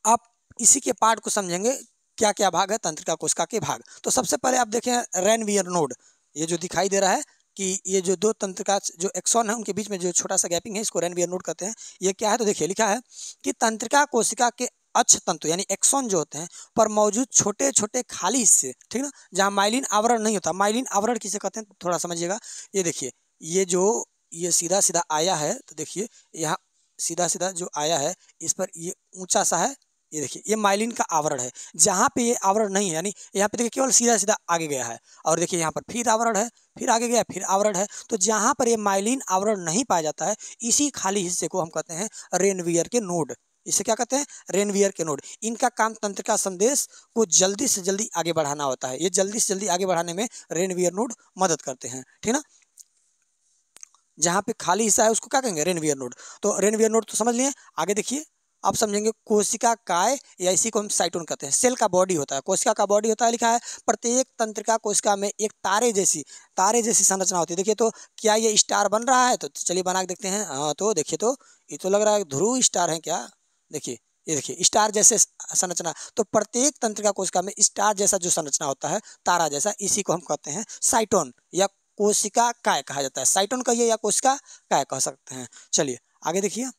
आप इसी के पार्ट को समझेंगे, क्या क्या भाग है तंत्रिका कोशिका के भाग। तो सबसे पहले आप देखें रेनवियर नोड, ये जो दिखाई दे रहा है कि ये जो दो तंत्रिका जो एक्सॉन है उनके बीच में जो छोटा सा गैपिंग है, इसको रेनवियर नोड कहते हैं। ये क्या है, तो देखिए लिखा है कि तंत्रिका कोशिका के अक्ष तंतु यानी एक्सॉन जो होते हैं पर मौजूद छोटे छोटे खाली हिस्से, ठीक ना, जहाँ माइलिन आवरण नहीं होता। माइलिन आवरण किसे कहते हैं थोड़ा समझिएगा। ये देखिए, ये सीधा सीधा आया है, तो देखिए यहाँ सीधा सीधा जो आया है इस पर ये ऊंचा सा है, ये देखिए ये माइलिन का आवरण है। जहाँ पे ये आवरण नहीं है यानी यहाँ पे देखिए केवल सीधा सीधा आगे गया है, और देखिए यहाँ पर फिर आवरण है, फिर आगे गया, फिर आवरण है। तो जहाँ पर ये माइलिन आवरण नहीं पाया जाता है, इसी खाली हिस्से को हम कहते हैं रेनवियर के नोड। इसे क्या कहते हैं? रेनवियर के नोड। इनका काम तंत्रिका संदेश को जल्दी से जल्दी आगे बढ़ाना होता है। ये जल्दी से जल्दी आगे बढ़ाने में रेनवियर नोड मदद करते हैं, ठीक ना। जहाँ पे खाली हिस्सा है उसको क्या कहेंगे? Ranvier node. तो रेनवियर नोड तो समझ लिए। आगे देखिए, आप समझेंगे कोशिका काय, या इसी को हम साइटोन कहते हैं। सेल का बॉडी होता है, कोशिका का बॉडी होता है, लिखा है प्रत्येक तंत्रिका कोशिका में एक तारे जैसी संरचना होती है। देखिए तो क्या ये स्टार बन रहा है? तो चलिए बना के देखते हैं। हाँ, तो देखिए, तो ये तो लग रहा है ध्रुव स्टार है क्या। देखिए, ये देखिए स्टार जैसे संरचना। तो प्रत्येक तंत्रिका कोशिका में स्टार जैसा जो संरचना होता है, तारा जैसा, इसी को हम कहते हैं साइटोन या कोशिका काय कहा जाता है। साइटोन कहिए या कोशिका काय कह सकते हैं। चलिए आगे देखिए,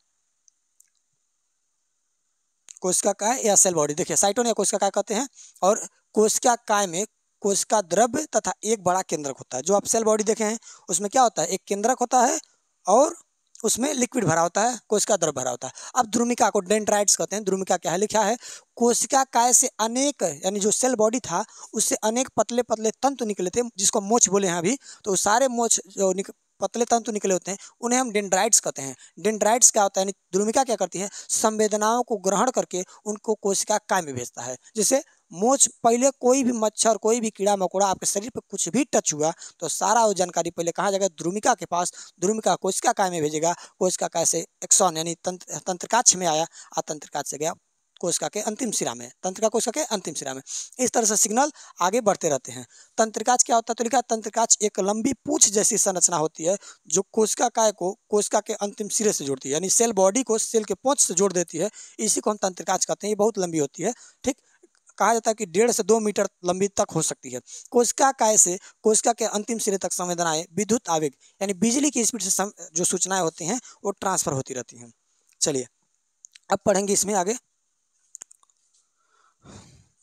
कोशिका काय या सेल बॉडी। देखिए साइटोन या कोशिका काय कहते हैं। और कोशिका काय में कोशिका द्रव्य तथा एक बड़ा केंद्रक होता है। जो आप सेल बॉडी देखे हैं उसमें क्या होता है? एक केंद्रक होता है और उसमें लिक्विड भरा होता है, कोशिका द्रव भरा होता है। अब द्रुमिका को डेंड्राइट्स कहते हैं। द्रुमिका क्या है? लिखा है कोशिका काय से अनेक, यानी जो सेल बॉडी था उससे अनेक पतले पतले तंतु निकले थे, जिसको मोच बोले हैं अभी। तो सारे मोच जो पतले तंतु निकले होते हैं उन्हें हम डेंड्राइट्स कहते हैं। डेंड्राइट्स क्या होता है? यानी द्रुमिका क्या करती है? संवेदनाओं को ग्रहण करके उनको कोशिका काय में भेजता है। जैसे मोच, पहले कोई भी मच्छर, कोई भी कीड़ा मकोड़ा आपके शरीर पर कुछ भी टच हुआ तो सारा वो जानकारी पहले कहाँ जाएगा? द्रुमिका के पास। द्रुमिका कोशिका काय में भेजेगा, कोशिका काय से एक्सॉन यानी तंत्रिकाक्ष में आया, और तंत्रिकाक्ष से गया कोशिका के अंतिम सिरा में, तंत्रिका कोशिका के अंतिम सिरा में। इस तरह से सिग्नल आगे बढ़ते रहते हैं। तंत्रिकाक्ष क्या होता है? तो लिखा है तंत्रिकाक्ष एक लंबी पूंछ जैसी संरचना होती है जो कोशिका काय को कोशिका के अंतिम सिरे से जोड़ती है, यानी सेल बॉडी को सेल के पूंछ से जोड़ देती है। इसी को हम तंत्रिकाक्ष कहते हैं। ये बहुत लंबी होती है, ठीक। कहा जाता है कि 1.5 से 2 मीटर लंबी तक हो सकती है। कोशिका काय से कोशिका के अंतिम सिरे तक संवेदनाएं विद्युत आवेग यानी बिजली की स्पीड से जो सूचनाएं होती हैं वो ट्रांसफर होती रहती हैं। चलिए अब पढ़ेंगे इसमें आगे।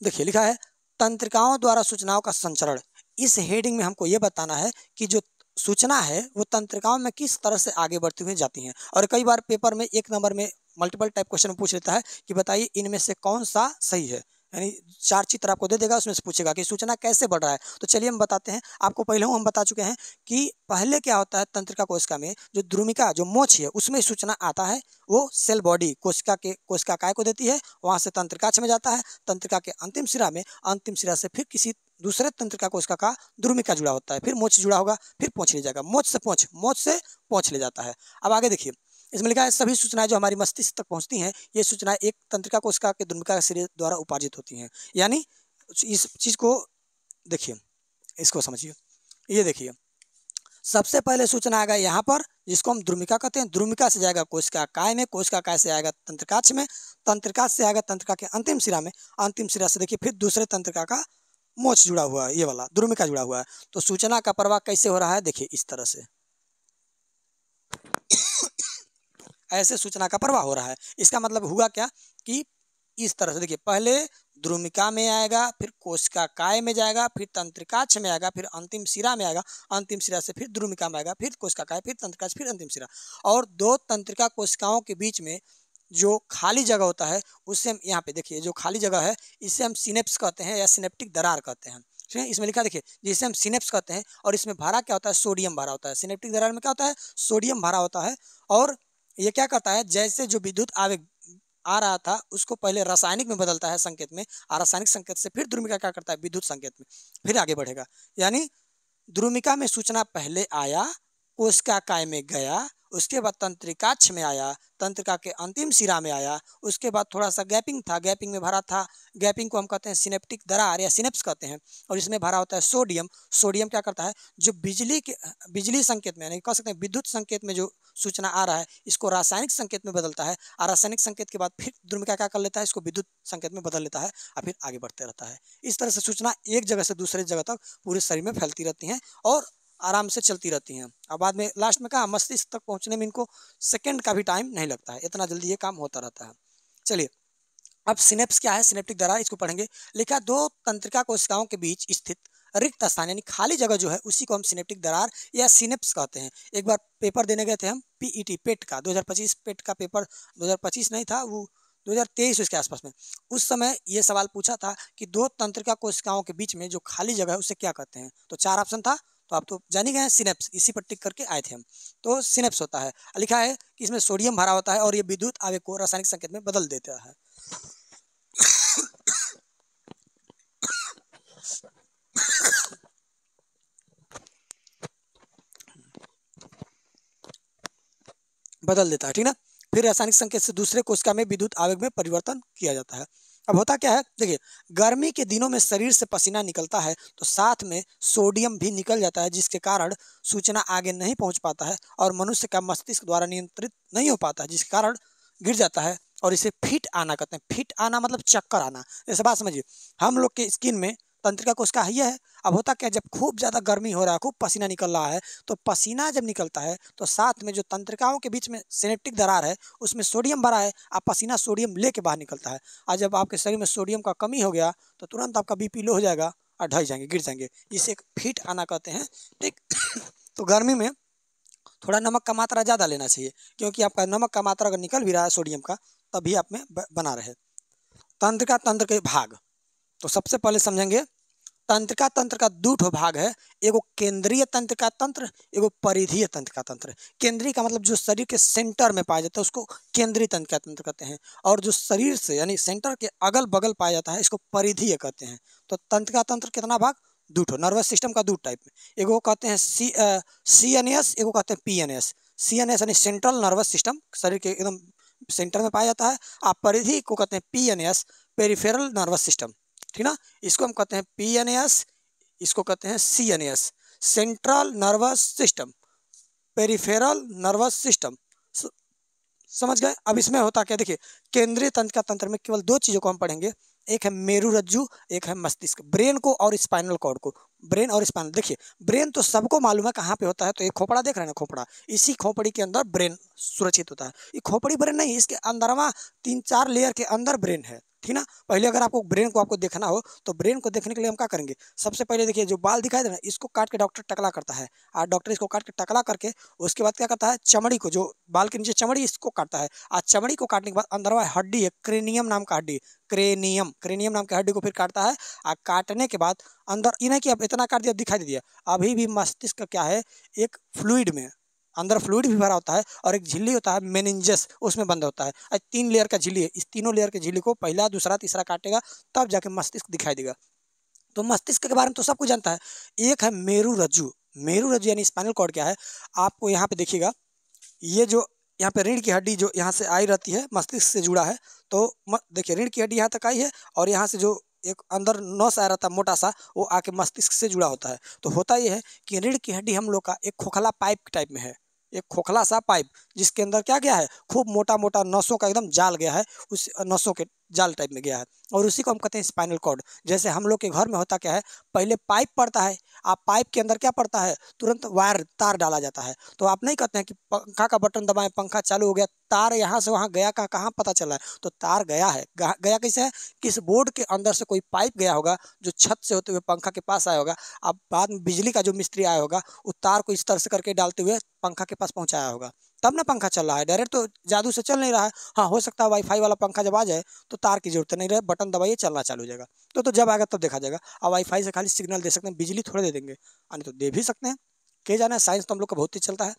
देखिए लिखा है तंत्रिकाओं द्वारा सूचनाओं का संचरण। इस हेडिंग में हमको ये बताना है कि जो सूचना है वो तंत्रिकाओं में किस तरह से आगे बढ़ती हुई जाती हैं। और कई बार पेपर में 1 नंबर में मल्टीपल टाइप क्वेश्चन पूछ लेता है कि बताइए इनमें से कौन सा सही है, यानी 4 चित्र आपको दे देगा, उसमें से पूछेगा कि सूचना कैसे बढ़ रहा है। तो चलिए हम बताते हैं। आपको पहले हम बता चुके हैं कि पहले क्या होता है तंत्रिका कोशिका में, जो द्रुमिका जो मोच है उसमें सूचना आता है, वो सेल बॉडी कोशिका काय को देती है, वहाँ से तंत्रिकाक्ष में जाता है। तंत्रिका के अंतिम सिरा में, अंतिम सिरा से फिर किसी दूसरे तंत्रिका कोशिका का द्रुमिका जुड़ा होता है, फिर मोच जुड़ा होगा, फिर पूंछ ले जाएगा, मोच से पूंछ ले जाता है। अब आगे देखिए, इसमें लिखा है सभी सूचनाएं जो हमारी मस्तिष्क तक पहुंचती हैं, ये सूचनाएं एक तंत्रिका कोशिका के द्रुमिका सिरे द्वारा उपार्जित होती हैं। यानी इस चीज को देखिए, इसको समझिए। ये देखिए, सबसे पहले सूचना आएगा यहाँ पर, जिसको हम द्रुमिका कहते हैं। द्रुमिका से जाएगा कोशिका काय में, कोशिका काय से आएगा तंत्रिकाक्ष में, तंत्रिकाक्ष से आएगा तंत्रिका के अंतिम सिरा में, अंतिम सिरा से देखिए फिर दूसरे तंत्रिका का मोच जुड़ा हुआ है, ये वाला द्रुमिका जुड़ा हुआ है। तो सूचना का प्रवाह कैसे हो रहा है? देखिए इस तरह से ऐसे सूचना का प्रवाह हो रहा है। इसका मतलब हुआ क्या कि इस तरह से देखिए, पहले द्रुमिका में आएगा, फिर कोशिका काय में जाएगा, फिर तंत्रिकाक्ष में आएगा, फिर अंतिम सिरा में आएगा, अंतिम सिरा से फिर द्रुमिका में आएगा, फिर कोशिका काय, फिर तंत्रिकाक्ष, फिर अंतिम सिरा। और 2 तंत्रिका कोशिकाओं के बीच में जो खाली जगह होता है उससे हम यहाँ पे देखिए, जो खाली जगह है इसे हम सिनेप्स कहते हैं या सिनेप्टिक दरार कहते हैं। ठीक है, इसमें लिखा देखिए जिसे हम सिनेप्स कहते हैं। और इसमें भरा क्या होता है? सोडियम भरा होता है। सिनेप्टिक दरार में क्या होता है? सोडियम भरा होता है। और ये क्या करता है? जैसे जो विद्युत आवेग आ रहा था उसको पहले रासायनिक में बदलता है संकेत में, और रासायनिक संकेत से फिर द्रुमिका क्या करता है? विद्युत संकेत में फिर आगे बढ़ेगा। यानी द्रुमिका में सूचना पहले आया, कोशिका काय में गया, उसके बाद तंत्रिकाक्ष में आया, तंत्रिका के अंतिम सिरा में आया, उसके बाद थोड़ा सा गैपिंग था, गैपिंग में भरा था, गैपिंग को हम कहते हैं सिनेप्टिक दरार या सिनेप्स कहते हैं। और इसमें भरा होता है सोडियम। सोडियम क्या करता है? जो बिजली संकेत में, यानी कह सकते हैं विद्युत संकेत में जो सूचना आ रहा है इसको रासायनिक संकेत में बदलता है, और रासायनिक संकेत के बाद फिर द्रुमिका क्या कर लेता है? इसको विद्युत संकेत में बदल लेता है, और फिर आगे बढ़ते रहता है। इस तरह से सूचना एक जगह से दूसरे जगह तक पूरे शरीर में फैलती रहती हैं और आराम से चलती रहती हैं। और बाद में लास्ट में कहा मस्तिष्क तक पहुंचने में इनको सेकंड का भी टाइम नहीं लगता है, इतना जल्दी ये काम होता रहता है। चलिए अब सिनेप्स क्या है, सिनेप्टिक दरार, इसको पढ़ेंगे। लिखा दो तंत्रिका कोशिकाओं के बीच स्थित रिक्त स्थान यानी खाली जगह जो है उसी को हम सिनेप्टिक दरार या सिनेप्स कहते हैं। एक बार पेपर देने गए थे हम पीईटी पेट का 2025 पेट का पेपर, 2025 नहीं था वो 2023 उसके आसपास में। उस समय ये सवाल पूछा था कि दो तंत्रिका कोशिकाओं के बीच में जो खाली जगह है उसे क्या कहते हैं। तो 4 ऑप्शन था, तो आप तो जान ही गए हैं सिनेप्स, इसी पर टिक करके आए थे हम। तो सिनेप्स होता है। लिखा है कि इसमें सोडियम भरा होता है और ये विद्युत आवेग को रासायनिक संकेत में बदल देता है। बदल देता है, ठीक ना। फिर रासायनिक संकेत से दूसरे कोशिका में विद्युत आवेग में परिवर्तन किया जाता है। अब होता क्या है, देखिए गर्मी के दिनों में शरीर से पसीना निकलता है तो साथ में सोडियम भी निकल जाता है, जिसके कारण सूचना आगे नहीं पहुंच पाता है और मनुष्य का मस्तिष्क द्वारा नियंत्रित नहीं हो पाता है, जिसके कारण गिर जाता है और इसे फिट आना कहते हैं। फिट आना मतलब चक्कर आना। जैसे बात समझिए, हम लोग के स्किन में तंत्रिका कोशिका है, है। अब होता क्या, जब खूब ज़्यादा गर्मी हो रहा है, खूब पसीना निकल रहा है, तो पसीना जब निकलता है तो साथ में जो तंत्रिकाओं के बीच में सिनेप्टिक दरार है उसमें सोडियम भरा है, अब पसीना सोडियम लेके बाहर निकलता है। और जब आपके शरीर में सोडियम का कमी हो गया तो तुरंत आपका बीपी लो हो जाएगा और ढह जाएंगे, गिर जाएंगे। इसे एक फिट आना कहते हैं, ठीक। तो गर्मी में थोड़ा नमक का मात्रा ज़्यादा लेना चाहिए, क्योंकि आपका नमक का मात्रा अगर निकल भी रहा है सोडियम का तभी आप में बना रहे। तंत्रिका तंत्र के भाग, तो सबसे पहले समझेंगे तंत्रिका तंत्र का दो ठो भाग है, एगो केंद्रीय तंत्रिका तंत्र, एगो परिधीय तंत्रिका तंत्र। केंद्रीय का मतलब जो शरीर के सेंटर में पाया जाता है उसको केंद्रीय तंत्रिका तंत्र कहते हैं, और जो शरीर से यानी सेंटर के अगल बगल पाया जाता है इसको परिधीय कहते हैं। तो तंत्रिका तंत्र कितना भाग, दो ठो। नर्वस सिस्टम का दो टाइप में, एगो कहते हैं CNS, एगो कहते हैं PNS। CNS यानी सेंट्रल नर्वस सिस्टम, शरीर के एकदम सेंटर में पाया जाता है। आप परिधि को कहते हैं PNS, पेरिफेरल नर्वस सिस्टम, ठीक ना। इसको हम कहते हैं PNS, इसको कहते हैं CNS, central nervous system, peripheral nervous system. समझ गए। अब इसमें होता क्या, देखिए केंद्रीय तंत्र का तंत्र में केवल दो चीज़ों को हम पढ़ेंगे, एक है मेरुरज्जु, एक है मस्तिष्क। ब्रेन को और स्पाइनल कॉर्ड को, ब्रेन और स्पाइनल। देखिए ब्रेन तो सबको मालूम है कहाँ पे होता है, तो एक खोपड़ा देख रहे हैं ना, खोपड़ा, इसी खोपड़ी के अंदर ब्रेन सुरक्षित होता है। ये खोपड़ी ब्रेन नहीं, इसके अंदरवा 3-4 लेयर के अंदर ब्रेन है, ठीक ना। पहले अगर आपको ब्रेन को देखना हो तो ब्रेन को देखने के लिए हम क्या करेंगे, सबसे पहले देखिए जो बाल दिखाई दे रहा है इसको काट के डॉक्टर टकला करता है, और डॉक्टर इसको काट के टकला करके उसके बाद क्या करता है, चमड़ी को, जो बाल के नीचे चमड़ी इसको काटता है, और चमड़ी को काटने के बाद अंदरवा हड्डी है, क्रेनियम नाम का हड्डी, क्रेनियम नाम की हड्डी को फिर काटता है। और काटने के बाद अंदर इन्हें कि अब इतना काट दिया, दिखाई दे दिया, अभी भी मस्तिष्क क्या है, एक फ्लूइड में अंदर फ्लूइड भी भरा होता है और एक झिल्ली होता है मेनिंजस, उसमें बंद होता है। 3 लेयर का झिल्ली है, इस तीनों लेयर के झिल्ली को पहला दूसरा तीसरा काटेगा तब जाके मस्तिष्क दिखाई देगा। तो मस्तिष्क के बारे में तो सब कुछ जानता है। एक है मेरुरज्जु, मेरुरज्जु यानी स्पाइनल कॉर्ड क्या है, आपको यहाँ पे देखिएगा, ये जो यहाँ पे रीढ़ की हड्डी जो यहाँ से आई रहती है मस्तिष्क से जुड़ा है, तो देखिए रीढ़ की हड्डी यहाँ तक आई है और यहाँ से जो एक अंदर नस आ रहा था मोटा सा, वो आके मस्तिष्क से जुड़ा होता है। तो होता ये है कि रीढ़ की हड्डी हम लोग का एक खोखला पाइप टाइप में है, एक खोखला सा पाइप जिसके अंदर क्या गया है, खूब मोटा मोटा नसों का एकदम जाल गया है, उस नसों के जाल टाइप में गया है, और उसी को हम कहते हैं स्पाइनल कॉर्ड। जैसे हम लोग के घर में होता क्या है, पहले पाइप पड़ता है, आप पाइप के अंदर क्या पड़ता है, तुरंत वायर तार डाला जाता है। तो आप नहीं कहते हैं कि पंखा का बटन दबाएं पंखा चालू हो गया, तार यहाँ से वहाँ गया, कहाँ पता चला है, तो तार गया है, गया कैसे है, किस बोर्ड के अंदर से कोई पाइप गया होगा जो छत से होते हुए पंखा के पास आया होगा, अब बाद में बिजली का जो मिस्त्री आया होगा उस तार को इस तरह से करके डालते हुए पंखा के पास पहुँचाया होगा, तब ना पंखा चल रहा है। डायरेक्ट तो जादू से चल नहीं रहा है। हाँ हो सकता है वाईफाई वाला पंखा जब आ जाए तो तार की जरूरत नहीं रहे, बटन दबाइए चलना चालू हो जाएगा। तो जब आएगा तब देखा जाएगा। अब वाईफाई से खाली सिग्नल दे सकते हैं, बिजली थोड़े दे देंगे, यानी तो दे भी सकते हैं, क्या जाना है, साइंस तो हम लोग का बहुत तेज चलता है।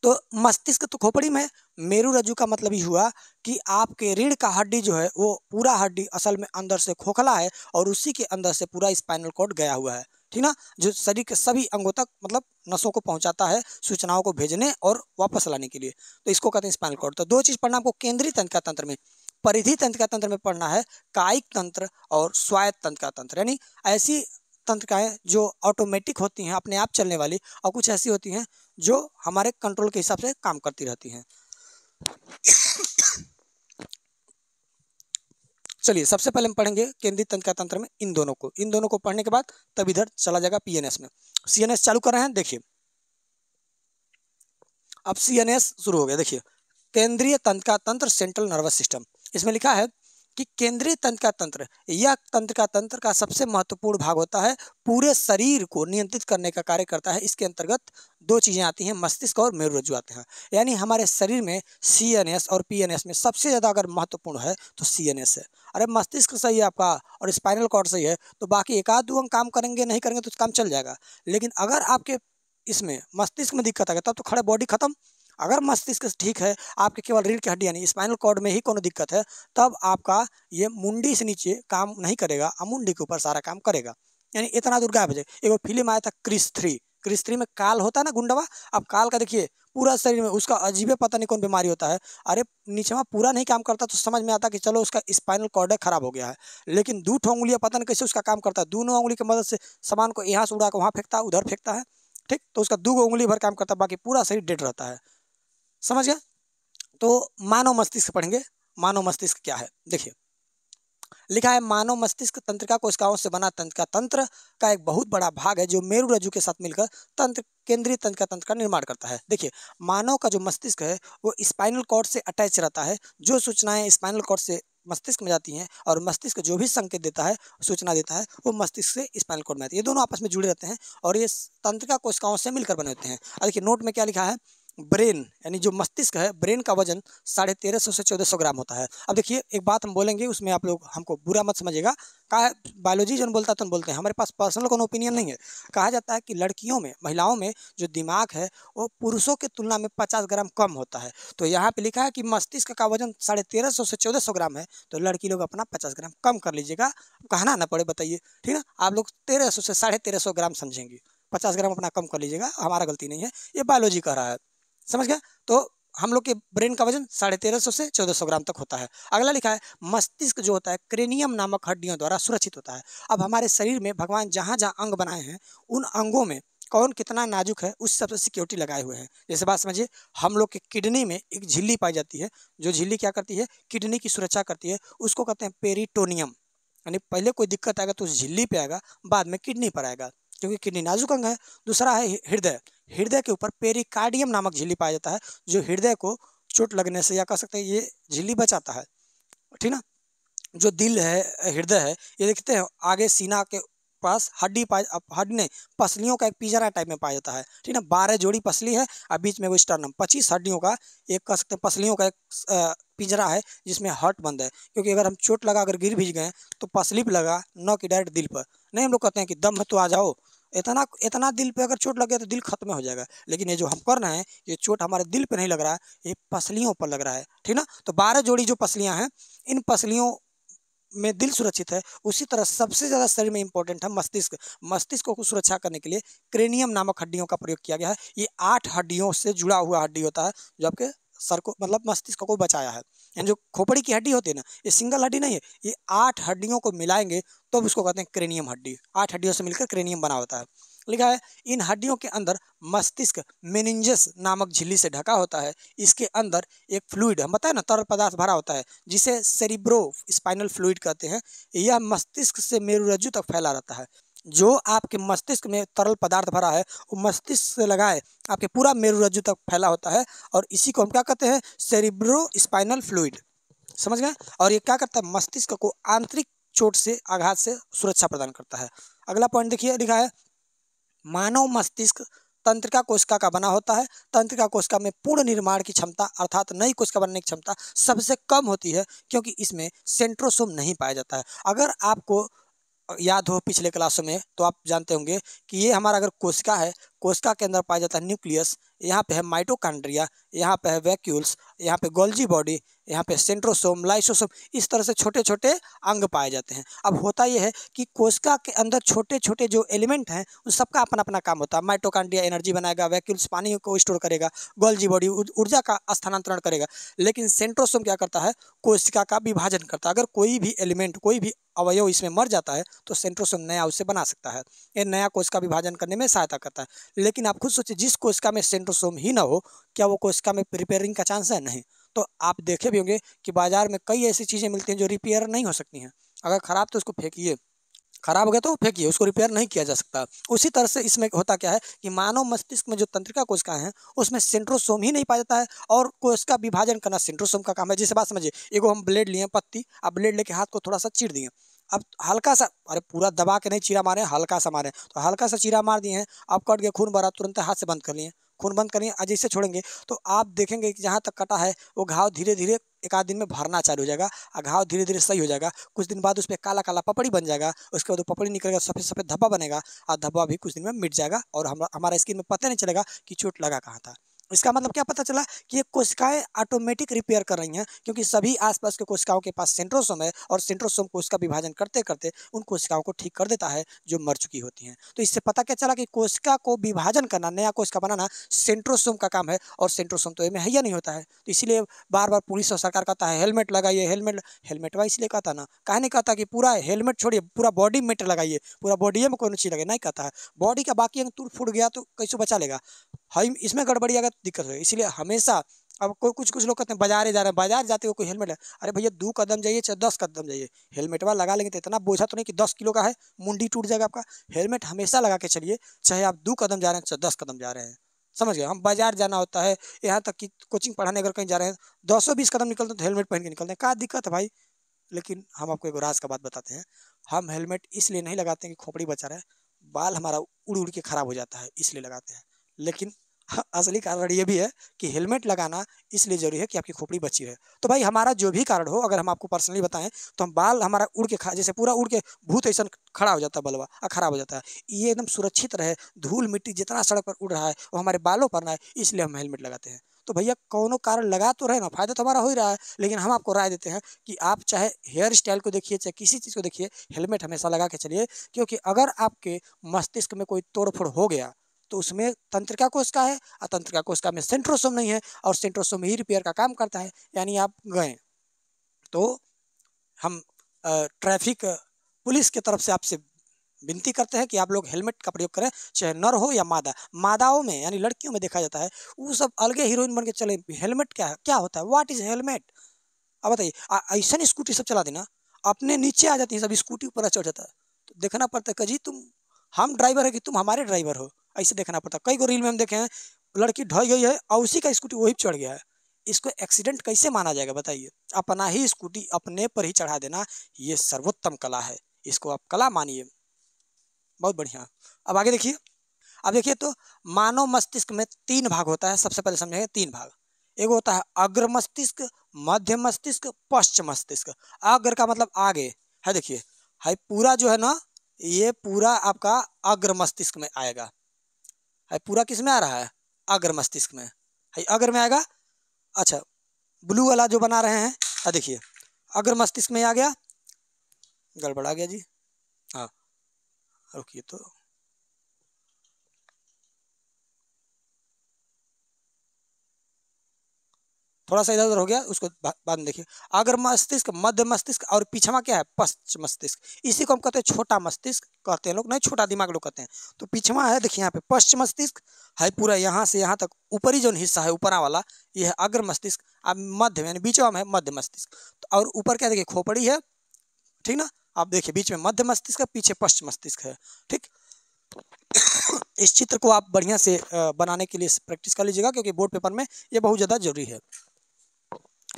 तो मस्तिष्क तो खोपड़ी में, मेरुरज्जु का मतलब ही हुआ कि आपके रीढ़ का हड्डी जो है वो पूरा हड्डी असल में अंदर से खोखला है और उसी के अंदर से पूरा स्पाइनल कॉर्ड गया हुआ है, ठीक ना, जो शरीर के सभी अंगों तक मतलब नसों को पहुंचाता है सूचनाओं को भेजने और वापस लाने के लिए। तो इसको कहते हैं स्पाइनल कॉर्ड। तो दो चीज़ पढ़ना आपको केंद्रीय तंत्रिका तंत्र में, परिधि तंत्रिका तंत्र में पढ़ना है कायिक तंत्र और स्वायत्त तंत्रिका तंत्र, यानी ऐसी तंत्रिकाएं जो ऑटोमेटिक होती हैं, अपने आप चलने वाली, और कुछ ऐसी होती हैं जो हमारे कंट्रोल के हिसाब से काम करती रहती हैं। चलिए सबसे पहले हम पढ़ेंगे केंद्रीय तंत्रिका तंत्र में इन दोनों को पढ़ने के बाद तब इधर चला जाएगा PNS में। CNS चालू कर रहे हैं, देखिए अब CNS शुरू हो गया। देखिए केंद्रीय तंत्रिका तंत्र, सेंट्रल नर्वस सिस्टम, इसमें लिखा है कि केंद्रीय तंत्रिका तंत्र, यह तंत्रिका तंत्र का सबसे महत्वपूर्ण भाग होता है, पूरे शरीर को नियंत्रित करने का कार्य करता है। इसके अंतर्गत दो चीजें आती हैं, मस्तिष्क और मेरुरज्जु आते हैं। यानी हमारे शरीर में सीएनएस और पीएनएस में सबसे ज्यादा अगर महत्वपूर्ण है तो सीएनएस है। अरे मस्तिष्क सही है आपका और स्पाइनल कॉर्ड सही है तो बाकी एक आध दो अंग काम करेंगे, नहीं करेंगे तो काम चल जाएगा। लेकिन अगर आपके इसमें मस्तिष्क में दिक्कत आ गया तब तो खड़े बॉडी खत्म। अगर मस्तिष्क ठीक है, आपके केवल रीढ़ की हड्डी यानी स्पाइनल कॉर्ड में ही कोनो दिक्कत है, तब आपका ये मुंडी से नीचे काम नहीं करेगा, अमुंडी के ऊपर सारा काम करेगा। यानी इतना दूर गायब हो जाए। एक फिल्म आया था क्रिस 3 में काल होता है ना गुंडवा, अब काल का देखिए पूरा शरीर में उसका अजीबे पता नहीं कौन बीमारी होता है। अरे नीचे पूरा नहीं काम करता तो समझ में आता कि चलो उसका स्पाइनल कॉर्ड खराब हो गया है, लेकिन दो उंगलियां पता नहीं कैसे उसका काम करता है, दोनों उंगली की मदद से सामान को यहाँ से उड़ा कर वहाँ फेंकता है, उधर फेंकता है, ठीक, तो उसका 2 उंगली भर काम करता है, बाकी पूरा शरीर डेड रहता है। समझ गया? तो मानव मस्तिष्क पढ़ेंगे। मानव मस्तिष्क क्या है देखिए, लिखा है मानव मस्तिष्क तंत्रिका कोशिकाओं से बना तंत्रिका तंत्र का एक बहुत बड़ा भाग है जो मेरुरज्जु के साथ मिलकर केंद्रीय तंत्रिका तंत्र का निर्माण करता है। देखिए मानव का जो मस्तिष्क है वो स्पाइनल कॉर्ड से अटैच रहता है। जो सूचनाएं स्पाइनल कॉर्ड से मस्तिष्क में जाती हैं और मस्तिष्क जो भी संकेत देता है, सूचना देता है, वो मस्तिष्क से स्पाइनल कॉर्ड में आती है। ये दोनों आपस में जुड़े रहते हैं और ये तंत्रिका कोशिकाओं से मिलकर बने होते हैं। देखिए नोट में क्या लिखा है, ब्रेन यानी जो मस्तिष्क है, ब्रेन का वजन 1350 से 1400 ग्राम होता है। अब देखिए एक बात हम बोलेंगे, उसमें आप लोग हमको बुरा मत समझिएगा। कहा बायोलॉजी जो बोलता है तो बोलते हैं, हमारे पास पर्सनल कोनो ओपिनियन नहीं है। कहा जाता है कि लड़कियों में, महिलाओं में जो दिमाग है वो पुरुषों की तुलना में 50 ग्राम कम होता है। तो यहाँ पे लिखा है कि मस्तिष्क का वजन 1350 से 1400 ग्राम है, तो लड़की लोग अपना 50 ग्राम कम कर लीजिएगा, कहना ना पड़े, बताइए, ठीक है। आप लोग 1300 से 1350 ग्राम समझेंगे, 50 ग्राम अपना कम कर लीजिएगा, हमारा गलती नहीं है, ये बायोलॉजी कह रहा है। समझ गया? तो हम लोग के ब्रेन का वजन 1350 से 1400 ग्राम तक होता है। अगला लिखा है मस्तिष्क जो होता है क्रेनियम नामक हड्डियों द्वारा सुरक्षित होता है। अब हमारे शरीर में भगवान जहाँ जहाँ अंग बनाए हैं उन अंगों में कौन कितना नाजुक है उस सबसे सिक्योरिटी लगाए हुए हैं। जैसे बात समझिए, हम लोग के किडनी में एक झिल्ली पाई जाती है, जो झिल्ली क्या करती है, किडनी की सुरक्षा करती है, उसको कहते हैं पेरिटोनियम। यानी पहले कोई दिक्कत आएगा तो उस झिल्ली पे आएगा, बाद में किडनी पर आएगा, क्योंकि किडनी नाजुक अंग है। दूसरा है हृदय। हृदय के ऊपर पेरिकार्डियम नामक झिल्ली पाया जाता है, जो हृदय को चोट लगने से या कह सकते हैं ये झिल्ली बचाता है, ठीक ना। जो दिल है, हृदय है, ये देखते हैं आगे सीना के पास हड्डी हड्डी नहीं, पसलियों का एक पिंजरा टाइप में पाया जाता है, ठीक ना। 12 जोड़ी पसली है और बीच में वो स्टर्नम, 25 हड्डियों का एक कह सकते हैं पसलियों का एक पिंजरा है जिसमें हार्ट बंद है। क्योंकि अगर हम चोट लगा अगर गिर भी गए तो पसली पे लगा, न कि डायरेक्ट दिल पर। नहीं, हम लोग कहते हैं कि दम है तो आ जाओ, इतना इतना दिल पे अगर चोट लग गया तो दिल खत्म हो जाएगा। लेकिन ये जो हम कर रहे हैं, ये चोट हमारे दिल पे नहीं लग रहा है, ये पसलियों पर लग रहा है, ठीक ना। तो 12 जोड़ी जो पसलियां हैं, इन पसलियों में दिल सुरक्षित है। उसी तरह सबसे ज़्यादा शरीर में इंपॉर्टेंट है मस्तिष्क। मस्तिष्क को सुरक्षा करने के लिए क्रेनियम नामक हड्डियों का प्रयोग किया गया है। ये 8 हड्डियों से जुड़ा हुआ हड्डी होता है जो आपके सर को मतलब मस्तिष्क को बचाया है। यानी जो खोपड़ी की हड्डी होती है ना, ये सिंगल हड्डी नहीं है, ये 8 हड्डियों को मिलाएंगे तो उसको कहते हैं क्रेनियम हड्डी। 8 हड्डियों से मिलकर क्रेनियम बना होता है। लिखा है इन हड्डियों के अंदर मस्तिष्क मेनिंजस नामक झिल्ली से ढका होता है। इसके अंदर एक फ्लूइड, हम बताए ना, तरल पदार्थ भरा होता है, जिसे सेरिब्रो स्पाइनल फ्लूइड कहते हैं। यह मस्तिष्क से मेरुरज्जु तक फैला रहता है। जो आपके मस्तिष्क में तरल पदार्थ भरा है वो मस्तिष्क से लगाए आपके पूरा मेरुरज्जु तक फैला होता है, और इसी को हम क्या कहते हैं, सेरिब्रो स्पाइनल फ्लूइड। समझ गए? और ये क्या करता है, मस्तिष्क को आंतरिक चोट से, आघात से सुरक्षा प्रदान करता है। अगला पॉइंट देखिए, लिखा है मानव मस्तिष्क तंत्रिका कोशिका का बना होता है। तंत्रिका कोशिका में पूर्ण निर्माण की क्षमता अर्थात नई कोशिका बनने की क्षमता सबसे कम होती है, क्योंकि इसमें सेंट्रोसोम नहीं पाया जाता है। अगर आपको याद हो पिछले क्लासों में तो आप जानते होंगे कि ये हमारा अगर कोशिका है, कोशिका के अंदर पाया जाता है न्यूक्लियस, यहाँ पे है माइटोकॉन्ड्रिया, यहाँ पे है वैक्यूल्स, यहाँ पे गोल्जी बॉडी, यहाँ पे सेंट्रोसोम, लाइसोसोम, इस तरह से छोटे छोटे अंग पाए जाते हैं। अब होता यह है कि कोशिका के अंदर छोटे छोटे जो एलिमेंट हैं उन सबका अपना अपना काम होता है। माइटोकॉन्ड्रिया एनर्जी बनाएगा, वैक्यूल्स पानी को स्टोर करेगा, गोल्जी बॉडी ऊर्जा का स्थानांतरण करेगा, लेकिन सेंट्रोसोम क्या करता है, कोशिका का विभाजन करता है। अगर कोई भी एलिमेंट, कोई भी अवयव इसमें मर जाता है तो सेंट्रोसोम नया उसे बना सकता है। ये नया कोशिका विभाजन करने में सहायता करता है। लेकिन आप खुद सोचिए, जिस कोशिका में सेंट्रोसोम ही ना हो, क्या वो कोशिका में रिपेयरिंग का चांस है? नहीं। तो आप देखे भी होंगे कि बाजार में कई ऐसी चीज़ें मिलती हैं जो रिपेयर नहीं हो सकती हैं। अगर ख़राब तो उसको फेंकिए, खराब हो गया तो फेंकिए, उसको रिपेयर नहीं किया जा सकता। उसी तरह से इसमें होता क्या है कि मानव मस्तिष्क में जो तंत्रिका कोशिकाएं हैं उसमें सेंट्रोसोम ही नहीं पाया जाता है, और कोशिका विभाजन करना सेंट्रोसोम का काम है। जैसे बात समझिए, एगो हम ब्लेड लिए पत्ती, आप ब्लेड लेके हाथ को थोड़ा सा चीर दिए, अब हल्का सा, अरे पूरा दबा के नहीं चीरा मारे, हल्का सा मारे, तो हल्का सा चीरा मार दिए हैं, आप कट गए, खून भरा, तुरंत हाथ से बंद कर लिए, खून बंद करिए, जैसे छोड़ेंगे तो आप देखेंगे कि जहाँ तक कटा है वो घाव धीरे धीरे एक आध दिन में भरना चालू हो जाएगा, और घाव धीरे धीरे सही हो जाएगा। कुछ दिन बाद उस पर काला काला पपड़ी बन जाएगा, उसके बाद वो पपड़ी निकलेगा, सफेद सफेद धब्बा बनेगा, और धब्बा भी कुछ दिन में मिट जाएगा, और हमारा स्किन में पता नहीं चलेगा कि चोट लगा कहाँ था। इसका मतलब क्या पता चला कि ये कोशिकाएं ऑटोमेटिक रिपेयर कर रही हैं, क्योंकि सभी आसपास के कोशिकाओं के पास सेंट्रोसोम है, और सेंट्रोसोम कोशिका विभाजन करते करते उन कोशिकाओं को ठीक कर देता है जो मर चुकी होती हैं। तो इससे पता क्या चला कि कोशिका को विभाजन करना, नया कोशिका बनाना सेंट्रोसोम का काम है, और सेंट्रोसोम तो में है नहीं होता है। तो इसीलिए बार बार पुलिस और सरकार कहता है हेलमेट लगाइए, हेलमेट। हेलमेटवा इसलिए कहता ना, काहे नहीं कहता कि पूरा हेलमेट छोड़िए, पूरा बॉडी मेट लगाइए, पूरा बॉडी में कोई चीज लगे, नहीं कहता है। बॉडी का बाकी अंग टूट फूट गया तो कैसे बचा लेगा, हाई इसमें गड़बड़ी अगर दिक्कत हो, इसलिए हमेशा, अब कोई कुछ लोग कहते हैं बाजारे जा रहे हैं, बाजार जाते हुए कोई हेलमेट है, अरे भैया 2 कदम जाइए चाहे 10 कदम जाइए, हेलमेटवा लगा लेंगे तो इतना बोझा तो नहीं कि 10 किलो का है, मुंडी टूट जाएगा आपका। हेलमेट हमेशा लगा के चलिए, चाहे आप 2 कदम जा रहे हैं चाहे 10 कदम जा रहे हैं। समझ गए, हम बाजार जाना होता है, यहाँ तक कि कोचिंग पढ़ाने अगर कहीं जा रहे हैं 220 कदम निकलते हैं तो हेलमेट पहन के निकलते हैं, क्या दिक्कत है भाई। लेकिन हम आपको एक राज का बात बताते हैं, हम हेलमेट इसलिए नहीं लगाते हैं कि खोपड़ी बचा रहे, बाल हमारा उड़ उड़ के खराब हो जाता है इसलिए लगाते हैं। लेकिन असली कारण ये भी है कि हेलमेट लगाना इसलिए जरूरी है कि आपकी खोपड़ी बची रहे। तो भाई हमारा जो भी कारण हो, अगर हम आपको पर्सनली बताएं तो हम बाल हमारा उड़ के जैसे पूरा उड़ के भूत ऐसा खड़ा हो जाता है, बलवा खराब हो जाता है, ये एकदम सुरक्षित रहे, धूल मिट्टी जितना सड़क पर उड़ रहा है वो हमारे बालों पर ना है, इसलिए हम हेलमेट लगाते हैं। तो भैया कौनो कारण लगा तो रहे ना, फायदा तो हमारा हो ही रहा है, लेकिन हम आपको राय देते हैं कि आप चाहे हेयर स्टाइल को देखिए चाहे किसी चीज़ को देखिए, हेलमेट हमेशा लगा के चलिए, क्योंकि अगर आपके मस्तिष्क में कोई तोड़फोड़ हो गया तो उसमें तंत्रिका कोशिका है, और तंत्रिका कोशिका में सेंट्रोसोम नहीं है, और सेंट्रोसोम ही रिपेयर का काम करता है। यानी आप गए तो हम ट्रैफिक पुलिस की तरफ से आपसे विनती करते हैं कि आप लोग हेलमेट का प्रयोग करें, चाहे नर हो या मादा। मादाओं में यानी लड़कियों में देखा जाता है वो सब अलगे हीरोइन बन के चले, हेलमेट क्या होता है, व्हाट इज हेलमेट। अब बताइए, ऐसा स्कूटी सब चला देना, अपने नीचे आ जाती है सब, स्कूटी ऊपर चढ़ जाता है, तो देखना पड़ता है कि जी तुम हम ड्राइवर है कि तुम हमारे ड्राइवर हो, ऐसे देखना पड़ता है। कई को रील में हम देखे हैं, लड़की ढह गई है और उसी का स्कूटी वही चढ़ गया है, इसको एक्सीडेंट कैसे माना जाएगा बताइए। अपना ही स्कूटी अपने पर ही चढ़ा देना, ये सर्वोत्तम कला है, इसको आप कला मानिए। बहुत बढ़िया। अब आगे देखिए, अब देखिए तो मानव मस्तिष्क में 3 भाग होता है, सबसे पहले समझेंगे 3 भाग। एक होता है अग्र मस्तिष्क, मध्य मस्तिष्क, पश्च मस्तिष्क। अग्र का मतलब आगे है, देखिए है पूरा जो है ना, ये पूरा आपका अग्र मस्तिष्क में आएगा, है पूरा किस में आ रहा है, अग्र मस्तिष्क में है, अग्र में आएगा। अच्छा ब्लू वाला जो बना रहे हैं, देखिए अग्र मस्तिष्क में आ गया, गड़बड़ा गया जी, हाँ रुकिए तो, थोड़ा सा इधर उधर हो गया, उसको बाद में देखिए। अग्र मस्तिष्क, मध्य मस्तिष्क, और पीछवा क्या है, पश्च मस्तिष्क। इसी को हम कहते हैं छोटा मस्तिष्क कहते हैं लोग, नहीं छोटा दिमाग लोग कहते हैं। तो पीछवा है देखिए यहाँ पे पश्च मस्तिष्क है, पूरा यहाँ से यहाँ तक ऊपरी जो हिस्सा है ऊपरा वाला, ये है अग्र मस्तिष्क। अब मध्य यानी बीचवा में है मध्य मस्तिष्क, तो और ऊपर क्या देखिए खोपड़ी है, ठीक ना। आप देखिए बीच में मध्य मस्तिष्क है, पीछे पश्च मस्तिष्क है, ठीक। इस चित्र को आप बढ़िया से बनाने के लिए प्रैक्टिस कर लीजिएगा, क्योंकि बोर्ड पेपर में ये बहुत ज़्यादा जरूरी है।